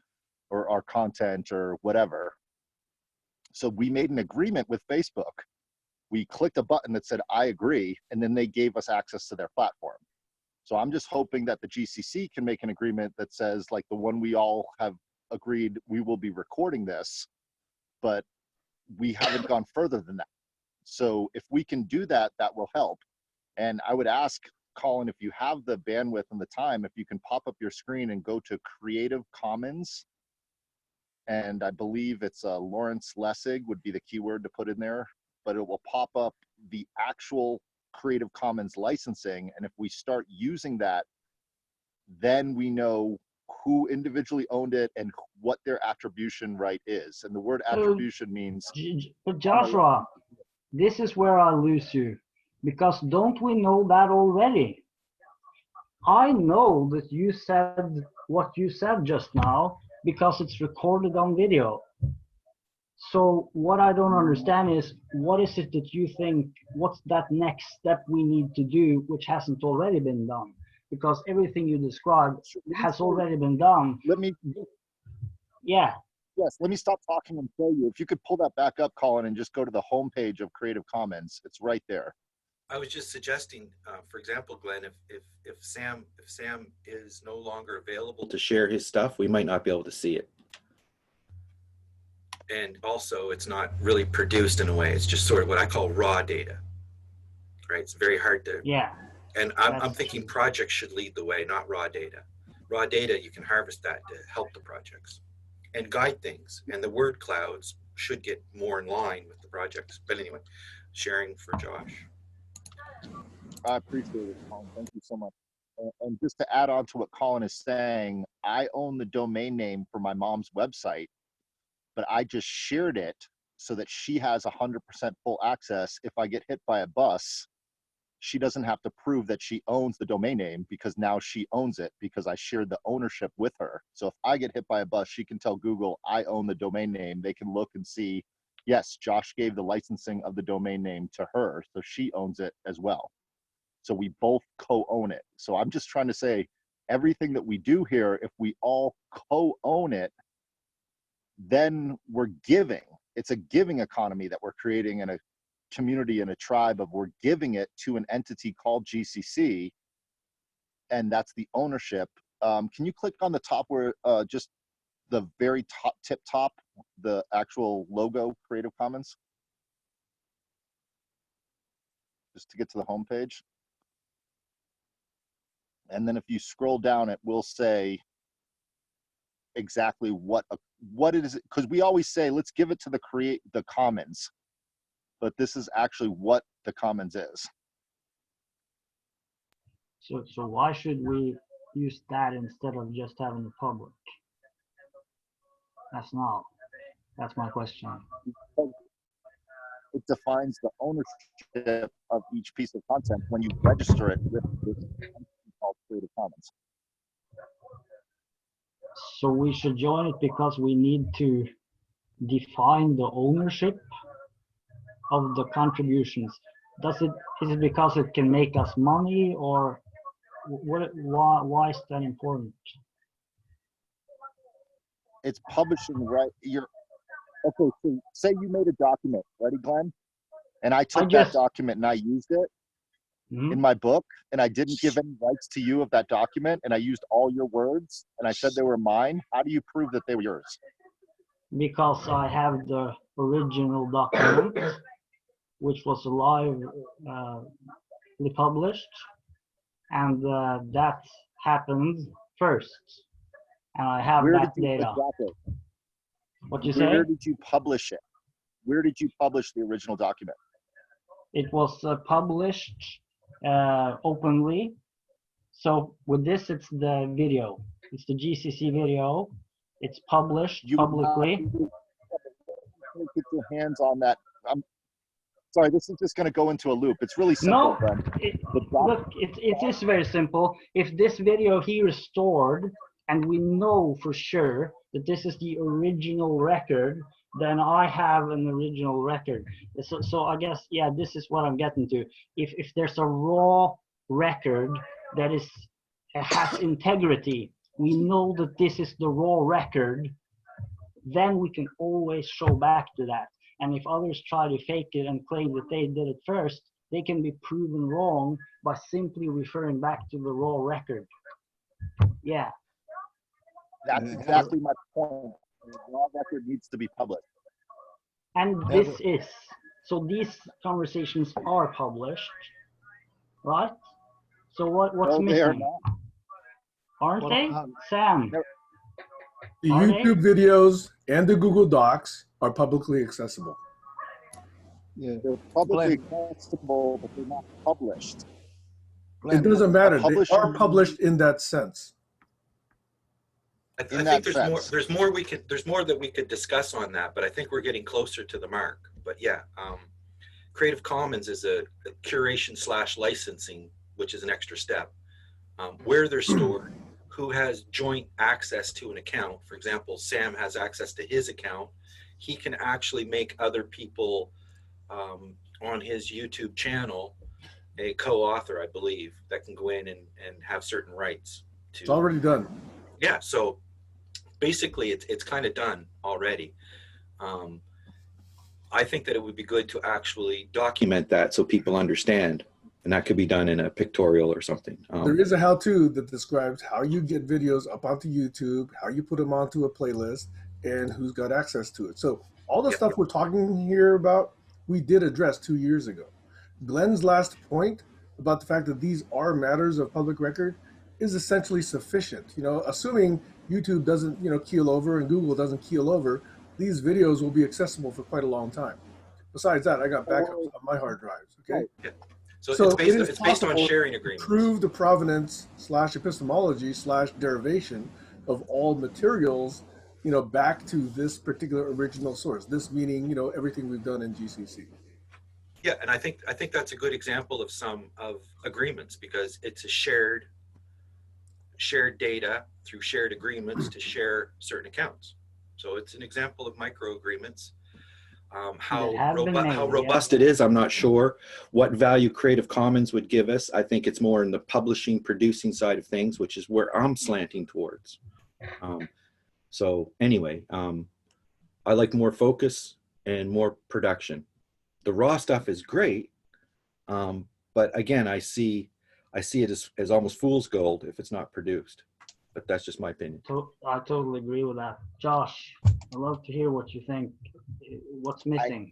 or our content or whatever. So we made an agreement with Facebook. We clicked a button that said, I agree, and then they gave us access to their platform. So I'm just hoping that the GCC can make an agreement that says, like the one we all have agreed, we will be recording this, but we haven't gone further than that. So if we can do that, that will help. And I would ask Colin, if you have the bandwidth and the time, if you can pop up your screen and go to Creative Commons. And I believe it's Lawrence Lessig would be the keyword to put in there, but it will pop up the actual Creative Commons licensing. And if we start using that, then we know who individually owned it and what their attribution right is. And the word attribution means. But Joshua, this is where I lose you, because don't we know that already? I know that you said what you said just now because it's recorded on video. So what I don't understand is, what is it that you think, what's that next step we need to do which hasn't already been done? Because everything you described has already been done. Let me, yeah. Yes, let me stop talking and show you. If you could pull that back up, Colin, and just go to the homepage of Creative Commons, it's right there. I was just suggesting, for example, Glenn, if Sam is no longer available to share his stuff, we might not be able to see it. And also, it's not really produced in a way. It's just sort of what I call raw data, right? It's very hard to. Yeah. And I'm thinking projects should lead the way, not raw data. Raw data, you can harvest that to help the projects and guide things. And the word clouds should get more in line with the projects. But anyway, sharing for Josh. I appreciate it, Colin. Thank you so much. And just to add on to what Colin is saying, I own the domain name for my mom's website, but I just shared it so that she has 100% full access. If I get hit by a bus, she doesn't have to prove that she owns the domain name, because now she owns it because I shared the ownership with her. So if I get hit by a bus, she can tell Google, I own the domain name. They can look and see, yes, Josh gave the licensing of the domain name to her, so she owns it as well. So we both co-own it. So I'm just trying to say, everything that we do here, if we all co-own it, then we're giving. It's a giving economy that we're creating in a community and a tribe of, we're giving it to an entity called GCC, and that's the ownership. Can you click on the top where just the very top, tip top, the actual logo, Creative Commons, just to get to the home page? And then if you scroll down, it will say exactly what it is, because we always say, let's give it to the commons, but this is actually what the commons is. So why should we use that instead of just having the public? That's my question. It defines the ownership of each piece of content when you register it with this entity called Creative Commons. So we should join it because we need to define the ownership of the contributions. Is it because it can make us money, or why is that important? It's publishing, right? Okay, so say you made a document, ready, Glenn? And I took that document and I used it in my book, and I didn't give any rights to you of that document, and I used all your words, and I said they were mine. How do you prove that they were yours? Because I have the original document, which was live published, and that happened first, and I have that data. What you say? Where did you publish it? Where did you publish the original document? It was published openly. So with this, it's the video. It's the GCC video. It's published publicly. Get your hands on that. I'm sorry, this is just going to go into a loop. It's really simple. No, look, it is very simple. If this video here is stored, and we know for sure that this is the original record, then I have an original record. So I guess, yeah, this is what I'm getting to. If there's a raw record that has integrity, we know that this is the raw record, then we can always show back to that. And if others try to fake it and claim that they did it first, they can be proven wrong by simply referring back to the raw record. Yeah. That's exactly my point. The raw record needs to be published. And so these conversations are published, right? So what's missing? They are not. Aren't they? Sam? The YouTube videos and the Google Docs are publicly accessible. Yeah. They're publicly Glenn. accessible, but they're not published. It doesn't matter. They publishing- are published in that sense. I In think that there's sense. there's more that we could discuss on that, but I think we're getting closer to the mark. But yeah, Creative Commons is a curation / licensing, which is an extra step. Where they're stored, who has joint access to an account. For example, Sam has access to his account. He can actually make other people on his YouTube channel a co-author, I believe, that can go in and have certain rights. It's already done. Yeah, so basically it's kind of done already. I think that it would be good to actually document that so people understand, and that could be done in a pictorial or something. There is a how-to that describes how you get videos up onto YouTube, how you put them onto a playlist, and who's got access to it. So all the stuff we're talking here about, we did address 2 years ago. Glenn's last point about the fact that these are matters of public record is essentially sufficient. You know, assuming YouTube doesn't, keel over and Google doesn't keel over, these videos will be accessible for quite a long time. Besides that, I got backups on my hard drives. Okay. Yeah. So, So it's based on sharing agreements. Prove the provenance / epistemology / derivation of all materials, back to this particular original source. This meaning, everything we've done in GCC. Yeah, and I think that's a good example of some of agreements, because it's a shared data through shared agreements to share certain accounts. So it's an example of micro agreements. How robust it is, I'm not sure. What value Creative Commons would give us, I think it's more in the publishing, producing side of things, which is where I'm slanting towards. So anyway, I like more focus and more production. The raw stuff is great, but again, I see it as almost fool's gold if it's not produced. But that's just my opinion. I totally agree with that. Josh, I'd love to hear what you think. What's missing?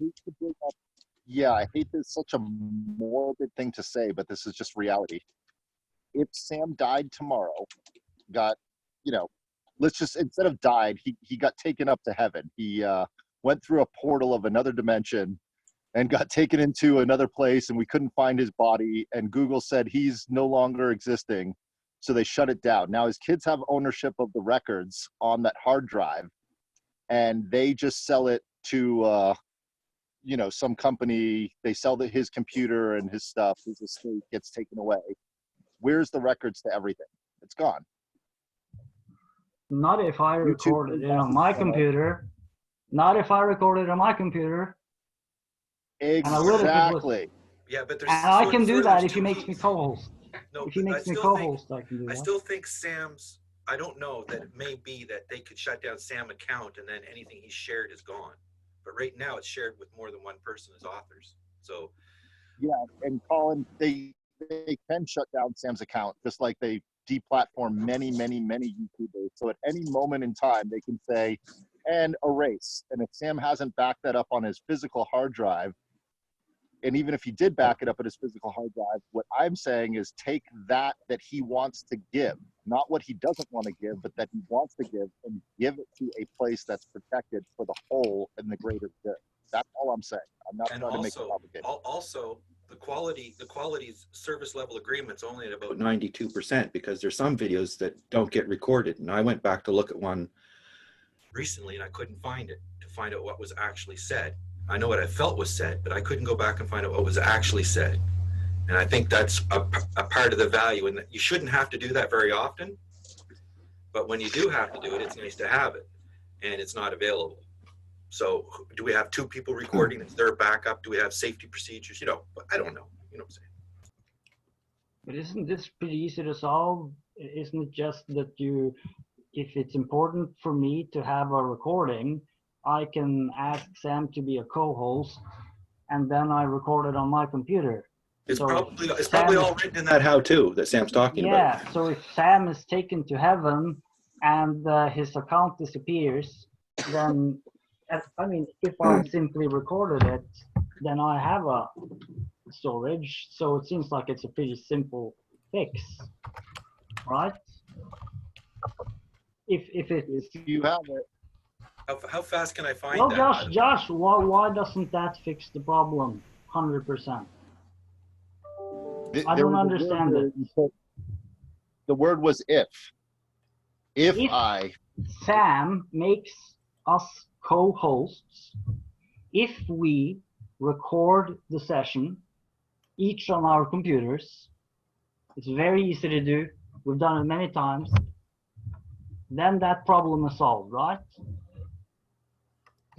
I hate this, such a morbid thing to say, but this is just reality. If Sam died tomorrow, let's just, instead of died, he got taken up to heaven. He went through a portal of another dimension and got taken into another place, and we couldn't find his body, and Google said he's no longer existing, so they shut it down. Now his kids have ownership of the records on that hard drive, and they just sell it to some company. They sell his computer and his stuff. His estate gets taken away. Where's the records to everything? It's gone. Not if I recorded it on my computer. Not if I recorded it on my computer. Exactly. Yeah, but there's. And I can do that if he makes me co-host. No, if he makes me co-host, I can do that. I still think Sam's. I don't know that it may be that they could shut down Sam's account and then anything he shared is gone. But right now it's shared with more than one person as authors. So. Yeah, and Colin, they can shut down Sam's account just like they deplatform many YouTubers. So at any moment in time, they can say, and erase. And if Sam hasn't backed that up on his physical hard drive, and even if he did back it up at his physical hard drive, what I'm saying is take that he wants to give, not what he doesn't want to give, but that he wants to give, and give it to a place that's protected for the whole and the greater good. That's all I'm saying. I'm not trying to make it complicated. Also, the quality service level agreement's only at about 92%, because there's some videos that don't get recorded. And I went back to look at one recently and I couldn't find it to find out what was actually said. I know what I felt was said, but I couldn't go back and find out what was actually said. And I think that's a part of the value, and that you shouldn't have to do that very often. But when you do have to do it, it's nice to have it, and it's not available. So do we have 2 people recording? Is there a backup? Do we have safety procedures? I don't know. You know what I'm saying? But isn't this pretty easy to solve? Isn't it just that if it's important for me to have a recording, I can ask Sam to be a co-host, and then I record it on my computer. It's probably all written in that how-to that Sam's talking about. Yeah, so if Sam is taken to heaven and his account disappears, then, if I simply recorded it, then I have a storage. So it seems like it's a pretty simple fix, right? If you have it. How fast can I find Well, that? Josh, why doesn't that fix the problem 100%? I There don't was a word understand there it. you said- The word was if. If If I, Sam makes us co-hosts, if we record the session, each on our computers, it's very easy to do. We've done it many times. Then that problem is solved, right?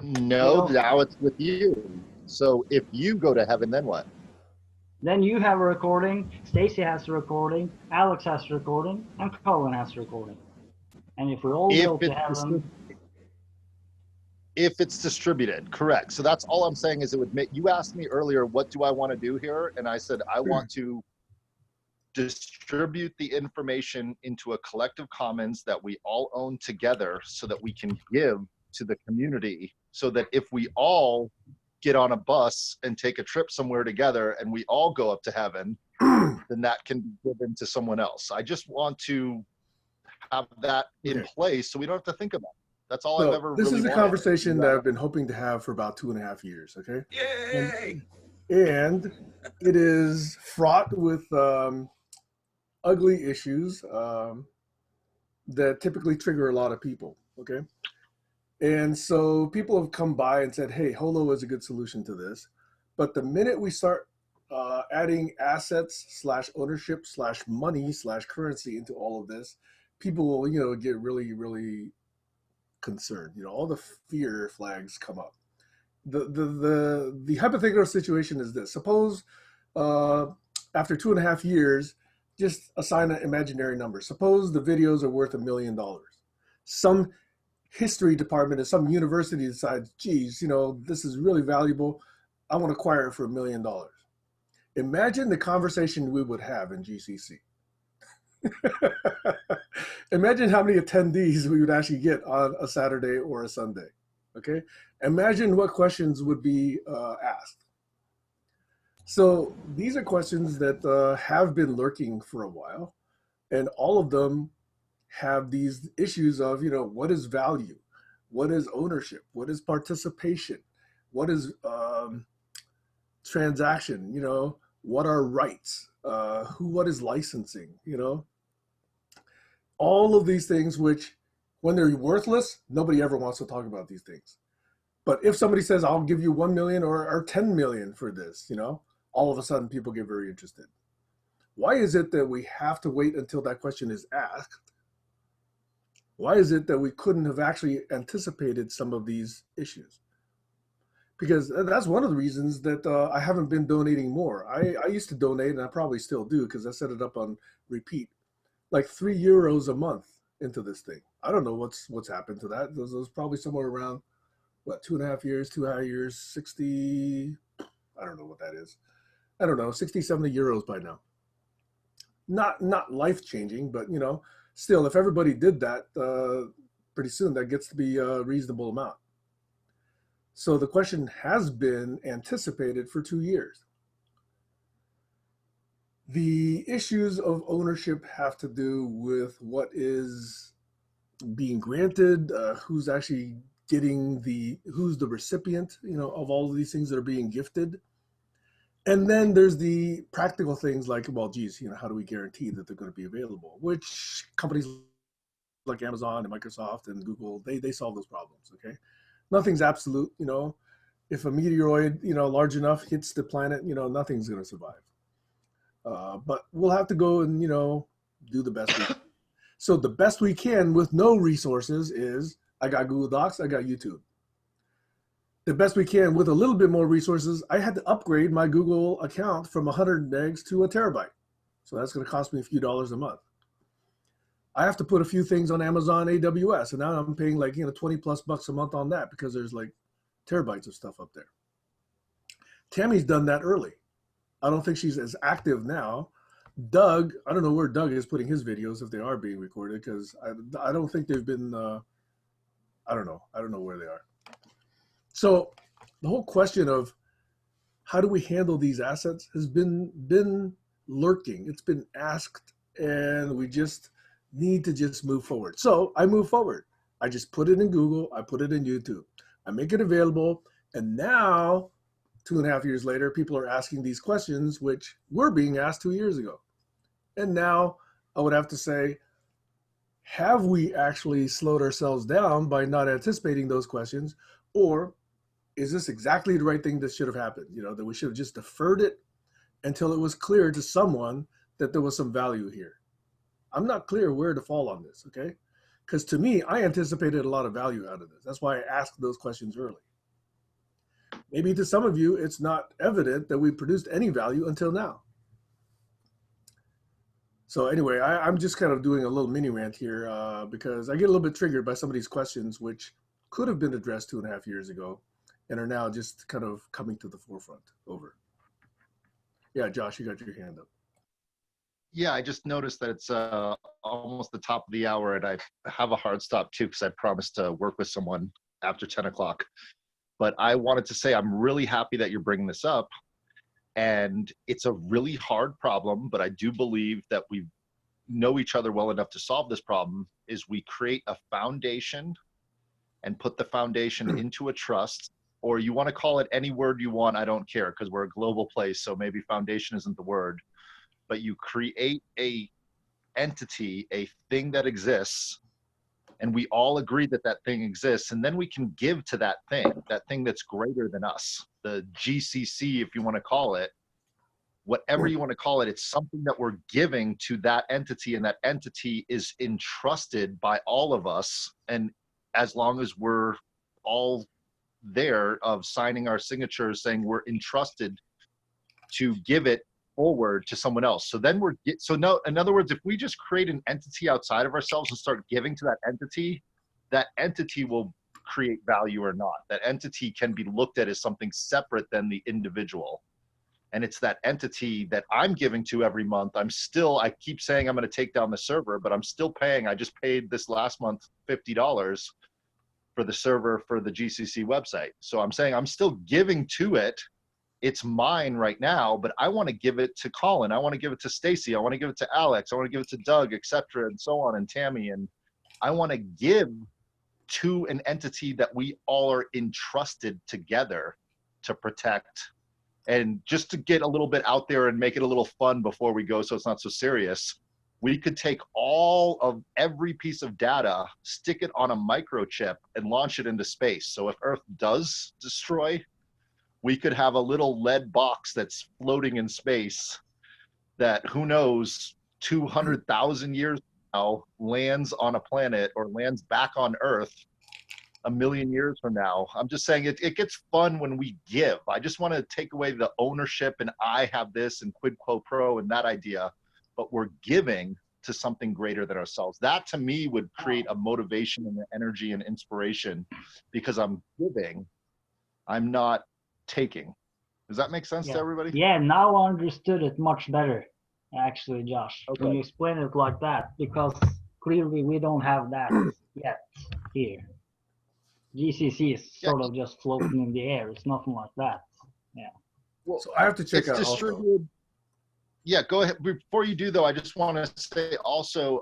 no, now it's with you. So if you go to heaven, then what? Then you have a recording, Stacy has a recording, Alex has a recording, and Colin has a recording. And if we all If go to it's heaven, if it's distributed, correct. So that's all I'm saying is it would make, you asked me earlier, what do I want to do here? And I said, I want to distribute the information into a collective commons that we all own together so that we can give to the community, so that if we all get on a bus and take a trip somewhere together and we all go up to heaven, then that can be given to someone else. I just want to have that in place so we don't have to think about it. That's all I've ever This really is a wanted. conversation that I've been hoping to have for about 2.5 years. Okay. Yay! And it is fraught with ugly issues that typically trigger a lot of people. Okay. And so people have come by and said, hey, Holo is a good solution to this. But the minute we start adding assets / ownership / money / currency into all of this, people will, get really, really concerned. All the fear flags come up. The hypothetical situation is this: suppose after 2.5 years, just assign an imaginary number. Suppose the videos are worth $1 million. Some history department at some university decides, geez, this is really valuable. I want to acquire it for $1 million. Imagine the conversation we would have in GCC. Imagine how many attendees we would actually get on a Saturday or a Sunday. Okay. Imagine what questions would be asked. So these are questions that have been lurking for a while, and all of them have these issues of, what is value? What is ownership? What is participation? What is transaction? What are rights? What is licensing? All of these things, which when they're worthless, nobody ever wants to talk about these things. But if somebody says, I'll give you 1 million or 10 million for this, all of a sudden people get very interested. Why is it that we have to wait until that question is asked? Why is it that we couldn't have actually anticipated some of these issues? Because that's one of the reasons that I haven't been donating more. I used to donate, and I probably still do because I set it up on repeat, like €3 a month into this thing. I don't know what's happened to that. There's probably somewhere around, 2.5 years, 2.5 years, 60, I don't know what that is. I don't know, 60, 70 euros by now. Not life-changing, but, still, if everybody did that, pretty soon that gets to be a reasonable amount. So the question has been anticipated for 2 years. The issues of ownership have to do with what is being granted, who's actually getting who's the recipient, of all of these things that are being gifted. And then there's the practical things like, well, geez, how do we guarantee that they're going to be available? Which companies like Amazon and Microsoft and Google, they solve those problems, okay? Nothing's absolute, If a meteoroid, large enough hits the planet, nothing's going to survive. But we'll have to go and, do the best we can. So the best we can with no resources is, I got Google Docs, I got YouTube. The best we can with a little bit more resources, I had to upgrade my Google account from 100 megs to 1 terabyte. So that's going to cost me a few dollars a month. I have to put a few things on Amazon AWS, and now I'm paying like, 20 plus bucks a month on that because there's like terabytes of stuff up there. Tammy's done that early. I don't think she's as active now. Doug, I don't know where Doug is putting his videos if they are being recorded, because I don't think they've been, I don't know where they are. So the whole question of how do we handle these assets has been lurking. It's been asked, and we just need to just move forward. So I move forward. I just put it in Google, I put it in YouTube, I make it available, and now 2.5 years later, people are asking these questions, which were being asked 2 years ago. And now I would have to say, have we actually slowed ourselves down by not anticipating those questions? Or is this exactly the right thing that should have happened? You know, that we should have just deferred it until it was clear to someone that there was some value here. I'm not clear where to fall on this, okay? Because to me, I anticipated a lot of value out of this. That's why I asked those questions early. Maybe to some of you, it's not evident that we produced any value until now. So anyway, I'm just kind of doing a little mini rant here because I get a little bit triggered by some of these questions which could have been addressed 2.5 years ago and are now just kind of coming to the forefront. Over. Yeah, Josh, you got your hand up. Yeah, I just noticed that it's almost the top of the hour, and I have a hard stop too because I promised to work with someone after 10 o'clock. But I wanted to say I'm really happy that you're bringing this up. And it's a really hard problem, but I do believe that we know each other well enough to solve this problem, is we create a foundation and put the foundation into a trust, or you want to call it any word you want, I don't care, because we're a global place, so maybe foundation isn't the word. But you create a entity, a thing that exists, and we all agree that that thing exists, and then we can give to that thing that's greater than us. The GCC, if you want to call it, whatever you want to call it, it's something that we're giving to that entity, and that entity is entrusted by all of us. And as long as we're all there of signing our signatures saying we're entrusted to give it forward to someone else. So then in other words, if we just create an entity outside of ourselves and start giving to that entity will create value or not. That entity can be looked at as something separate than the individual. And it's that entity that I'm giving to every month. I keep saying I'm going to take down the server, but I'm still paying. I just paid this last month $50 for the server for the GCC website. So I'm saying I'm still giving to it. It's mine right now, but I want to give it to Colin. I want to give it to Stacy. I want to give it to Alex. I want to give it to Doug, etc., and so on, and Tammy. And I want to give to an entity that we all are entrusted together to protect. And just to get a little bit out there and make it a little fun before we go, so it's not so serious, we could take all of every piece of data, stick it on a microchip, and launch it into space. So if Earth does destroy, we could have a little lead box that's floating in space that, who knows, 200,000 years from now lands on a planet or lands back on Earth 1 million years from now. I'm just saying it gets fun when we give. I just want to take away the ownership and I have this and quid pro quo and that idea, but we're giving to something greater than ourselves. That to me would create a motivation and energy and inspiration, because I'm giving, I'm not taking. Does that make sense to everybody? Yeah, now I understood it much better, actually, Josh, Okay. when you explain it like that, because clearly we don't have that yet here. GCC is sort of just floating in the air. It's nothing like that. Yeah. Well, so I have to check out distributed. Yeah, go ahead. Before you do, though, I just want to say also,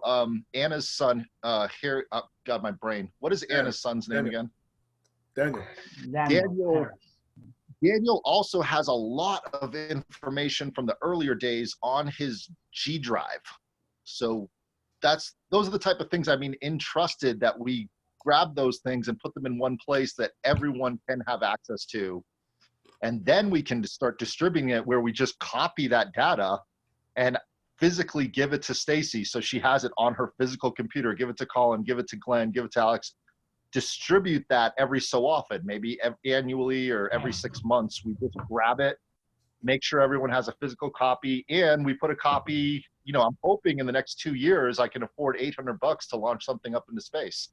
Anna's son, here, oh, God, my brain. What is Anna's son's name again? Daniel. Daniel also has a lot of information from the earlier days on his G drive. So those are the type of things, I mean, entrusted, that we grab those things and put them in one place that everyone can have access to. And then we can start distributing it, where we just copy that data and physically give it to Stacy, so she has it on her physical computer, give it to Colin, give it to Glenn, give it to Alex, distribute that every so often, maybe annually or every 6 months. We just grab it, make sure everyone has a physical copy, and we put a copy, you know, I'm hoping in the next 2 years I can afford $800 to launch something up into space.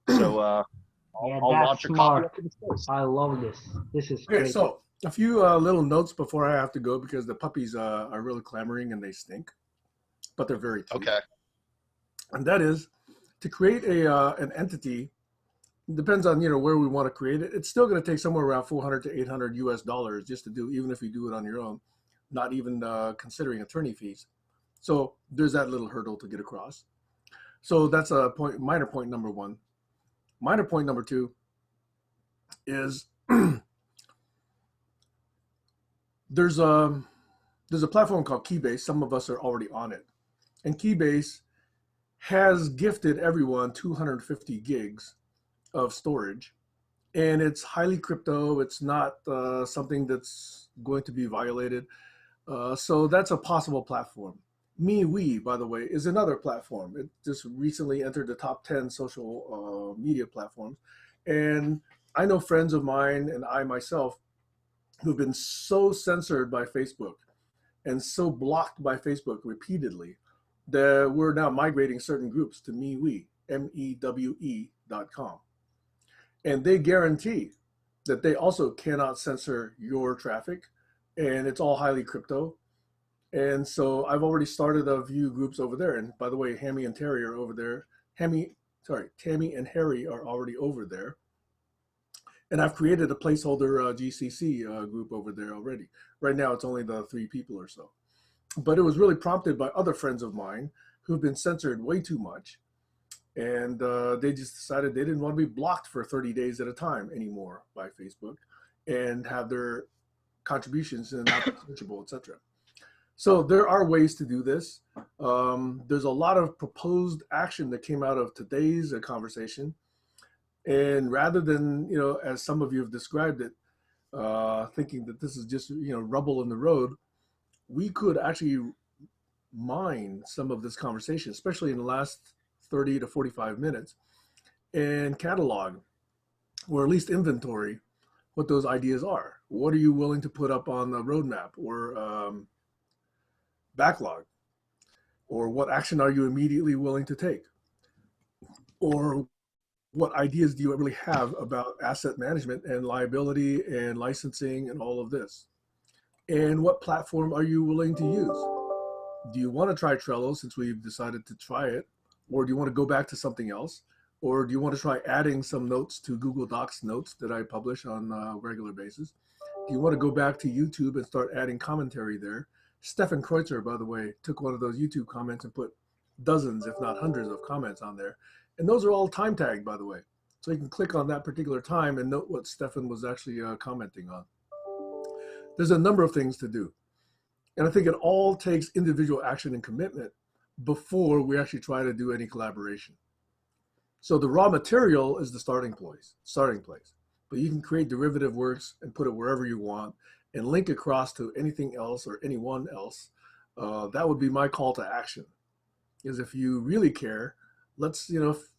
So I'll launch a copy up into space. I love this. This is okay, great. So a few little notes before I have to go, because the puppies are really clamoring and they stink, but they're very cute. Okay. And that is, to create an entity, depends on, you know, where we want to create it. It's still going to take somewhere around $400 to $800 US just to do, even if you do it on your own, not even considering attorney fees. So there's that little hurdle to get across. So that's a minor point number one. Minor point number 2 is there's a platform called Keybase. Some of us are already on it, and Keybase has gifted everyone 250 gigs of storage, and it's highly crypto. It's not something that's going to be violated. So that's a possible platform. MeWe, by the way, is another platform. It just recently entered the top 10 social media platforms. And I know friends of mine and I myself who've been so censored by Facebook and so blocked by Facebook repeatedly that we're now migrating certain groups to MeWe, MEWE.com. And they guarantee that they also cannot censor your traffic, and it's all highly crypto. And so I've already started a few groups over there. And by the way, Tammy and Harry are over there. Tammy and Harry are already over there. And I've created a placeholder GCC group over there already. Right now, it's only the 3 people or so. But it was really prompted by other friends of mine who've been censored way too much. And they just decided they didn't want to be blocked for 30 days at a time anymore by Facebook and have their contributions not searchable, etc. So there are ways to do this. There's a lot of proposed action that came out of today's conversation. And rather than, as some of you have described it, thinking that this is just, rubble in the road, we could actually mine some of this conversation, especially in the last 30 to 45 minutes, and catalog, or at least inventory, what those ideas are. What are you willing to put up on the roadmap or backlog? Or what action are you immediately willing to take? Or what ideas do you really have about asset management and liability and licensing and all of this? And what platform are you willing to use? Do you want to try Trello since we've decided to try it? Or do you want to go back to something else? Or do you want to try adding some notes to Google Docs notes that I publish on a regular basis? Do you want to go back to YouTube and start adding commentary there? Stefan Kreutzer, by the way, took one of those YouTube comments and put dozens, if not hundreds of comments on there. And those are all time tagged, by the way. So you can click on that particular time and note what Stefan was actually commenting on. There's a number of things to do. And I think it all takes individual action and commitment before we actually try to do any collaboration. So the raw material is the starting place. But you can create derivative works and put it wherever you want and link across to anything else or anyone else. That would be my call to action. Is if you really care, let's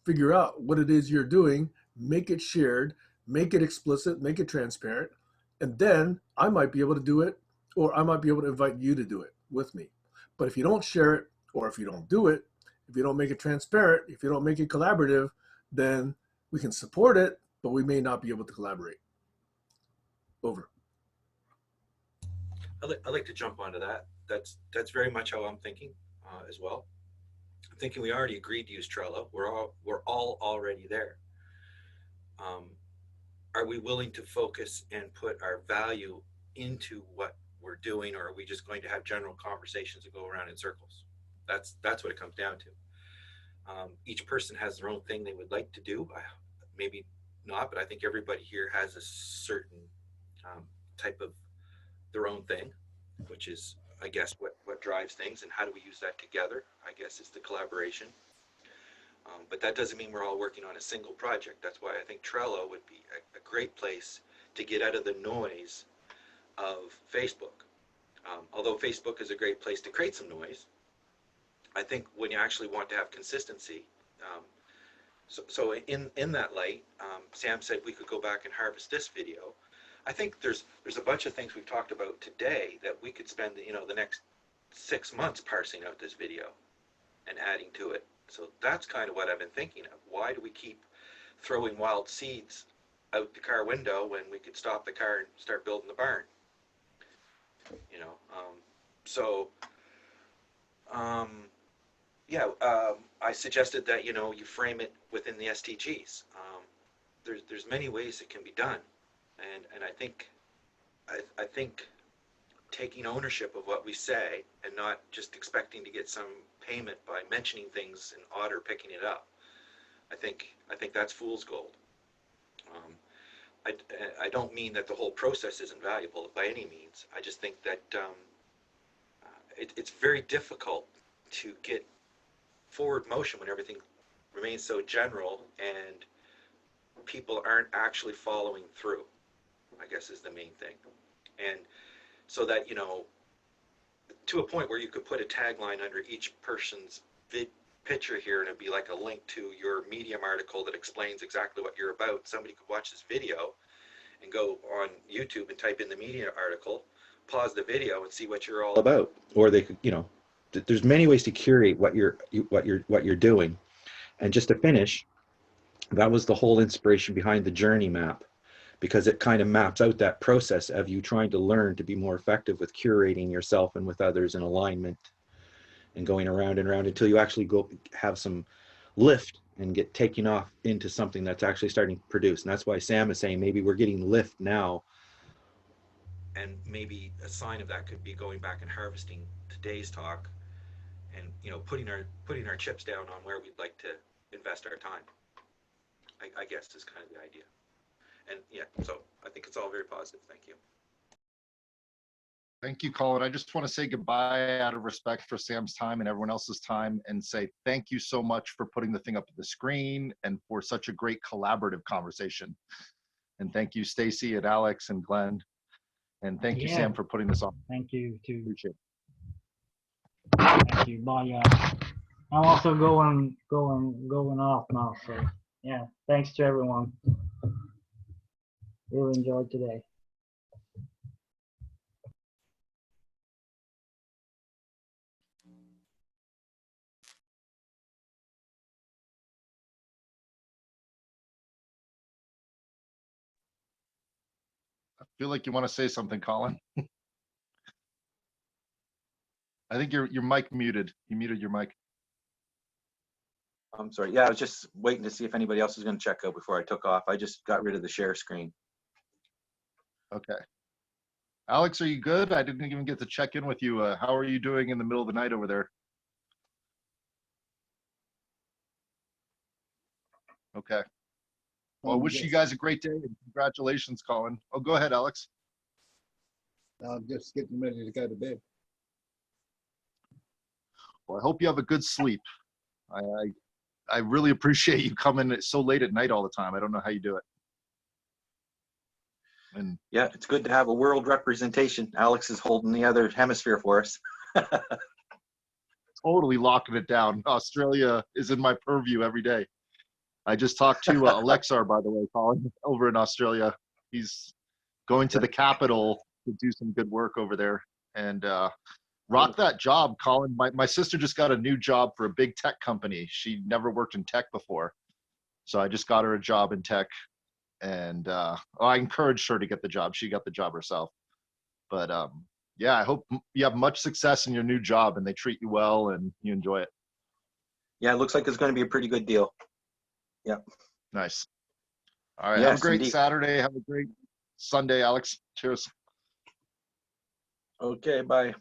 figure out what it is you're doing, make it shared, make it explicit, make it transparent, and then I might be able to do it, or I might be able to invite you to do it with me. But if you don't share it, or if you don't do it, if you don't make it transparent, if you don't make it collaborative, then we can support it, but we may not be able to collaborate. Over. I'd like to jump onto that. That's very much how I'm thinking as well. I'm thinking we already agreed to use Trello. We're all already there. Are we willing to focus and put our value into what we're doing, or are we just going to have general conversations that go around in circles? That's what it comes down to. Each person has their own thing they would like to do. Maybe not, but I think everybody here has a certain type of their own thing, which is, I guess, what drives things, and how do we use that together? I guess it's the collaboration. But that doesn't mean we're all working on a single project. That's why I think Trello would be a great place to get out of the noise of Facebook. Although Facebook is a great place to create some noise, I think when you actually want to have consistency, so in that light, Sam said we could go back and harvest this video. I think there's a bunch of things we've talked about today that we could spend the next 6 months parsing out this video and adding to it. So that's kind of what I've been thinking of. Why do we keep throwing wild seeds out the car window when we could stop the car and start building the barn? I suggested that you frame it within the SDGs. There's many ways it can be done, and I think taking ownership of what we say and not just expecting to get some payment by mentioning things and Otter picking it up. I think that's fool's gold. Um, I don't mean that the whole process isn't valuable by any means. I just think that it's very difficult to get forward motion when everything remains so general and people aren't actually following through, I guess is the main thing. And so that, to a point where you could put a tagline under each person's picture here, and it'd be like a link to your Medium article that explains exactly what you're about. Somebody could watch this video and go on YouTube and type in the Medium article, pause the video, and see what you're all about. Or they could, there's many ways to curate what you're doing. And just to finish, that was the whole inspiration behind the journey map, because it kind of maps out that process of you trying to learn to be more effective with curating yourself and with others in alignment, and going around and around until you actually go have some lift and get taken off into something that's actually starting to produce. And that's why Sam is saying maybe we're getting lift now, and maybe a sign of that could be going back and harvesting today's talk and putting our chips down on where we'd like to invest our time, I guess is kind of the idea. And yeah, so I think it's all very positive. Thank you. Thank you, Colin. I just want to say goodbye out of respect for Sam's time and everyone else's time, and say thank you so much for putting the thing up at the screen and for such a great collaborative conversation. And thank you, Stacy and Alex and Glenn. And thank you, Yeah. Sam, for putting this on. Thank you too. Appreciate it. Thank you. Bye. I'm also going off now. So yeah, thanks to everyone. Really enjoyed today. I feel like you want to say something, Colin. I think your mic muted. You muted your mic. I'm sorry. Yeah, I was just waiting to see if anybody else was going to check out before I took off. I just got rid of the share screen. Okay. Alex, are you good? I didn't even get to check in with you. How are you doing in the middle of the night over there? Okay. Well, I wish you guys a great day and congratulations, Colin. Oh, go ahead, Alex. I'm just getting ready to go to bed. Well, I hope you have a good sleep. I really appreciate you coming so late at night all the time. I don't know how you do it. And yeah, it's good to have a world representation. Alex is holding the other hemisphere for us. Totally locking it down. Australia is in my purview every day. I just talked to Alexar, by the way, Colin, over in Australia. He's going to the capital to do some good work over there. And rock that job, Colin. My sister just got a new job for a big tech company. She never worked in tech before. So I just got her a job in tech. And I encouraged her to get the job. She got the job herself. But yeah, I hope you have much success in your new job and they treat you well and you enjoy it. Yeah, it looks like it's going to be a pretty good deal. Yeah. Nice. All right. Yes, have a great indeed. Saturday. Have a great Sunday, Alex. Cheers. Okay, bye.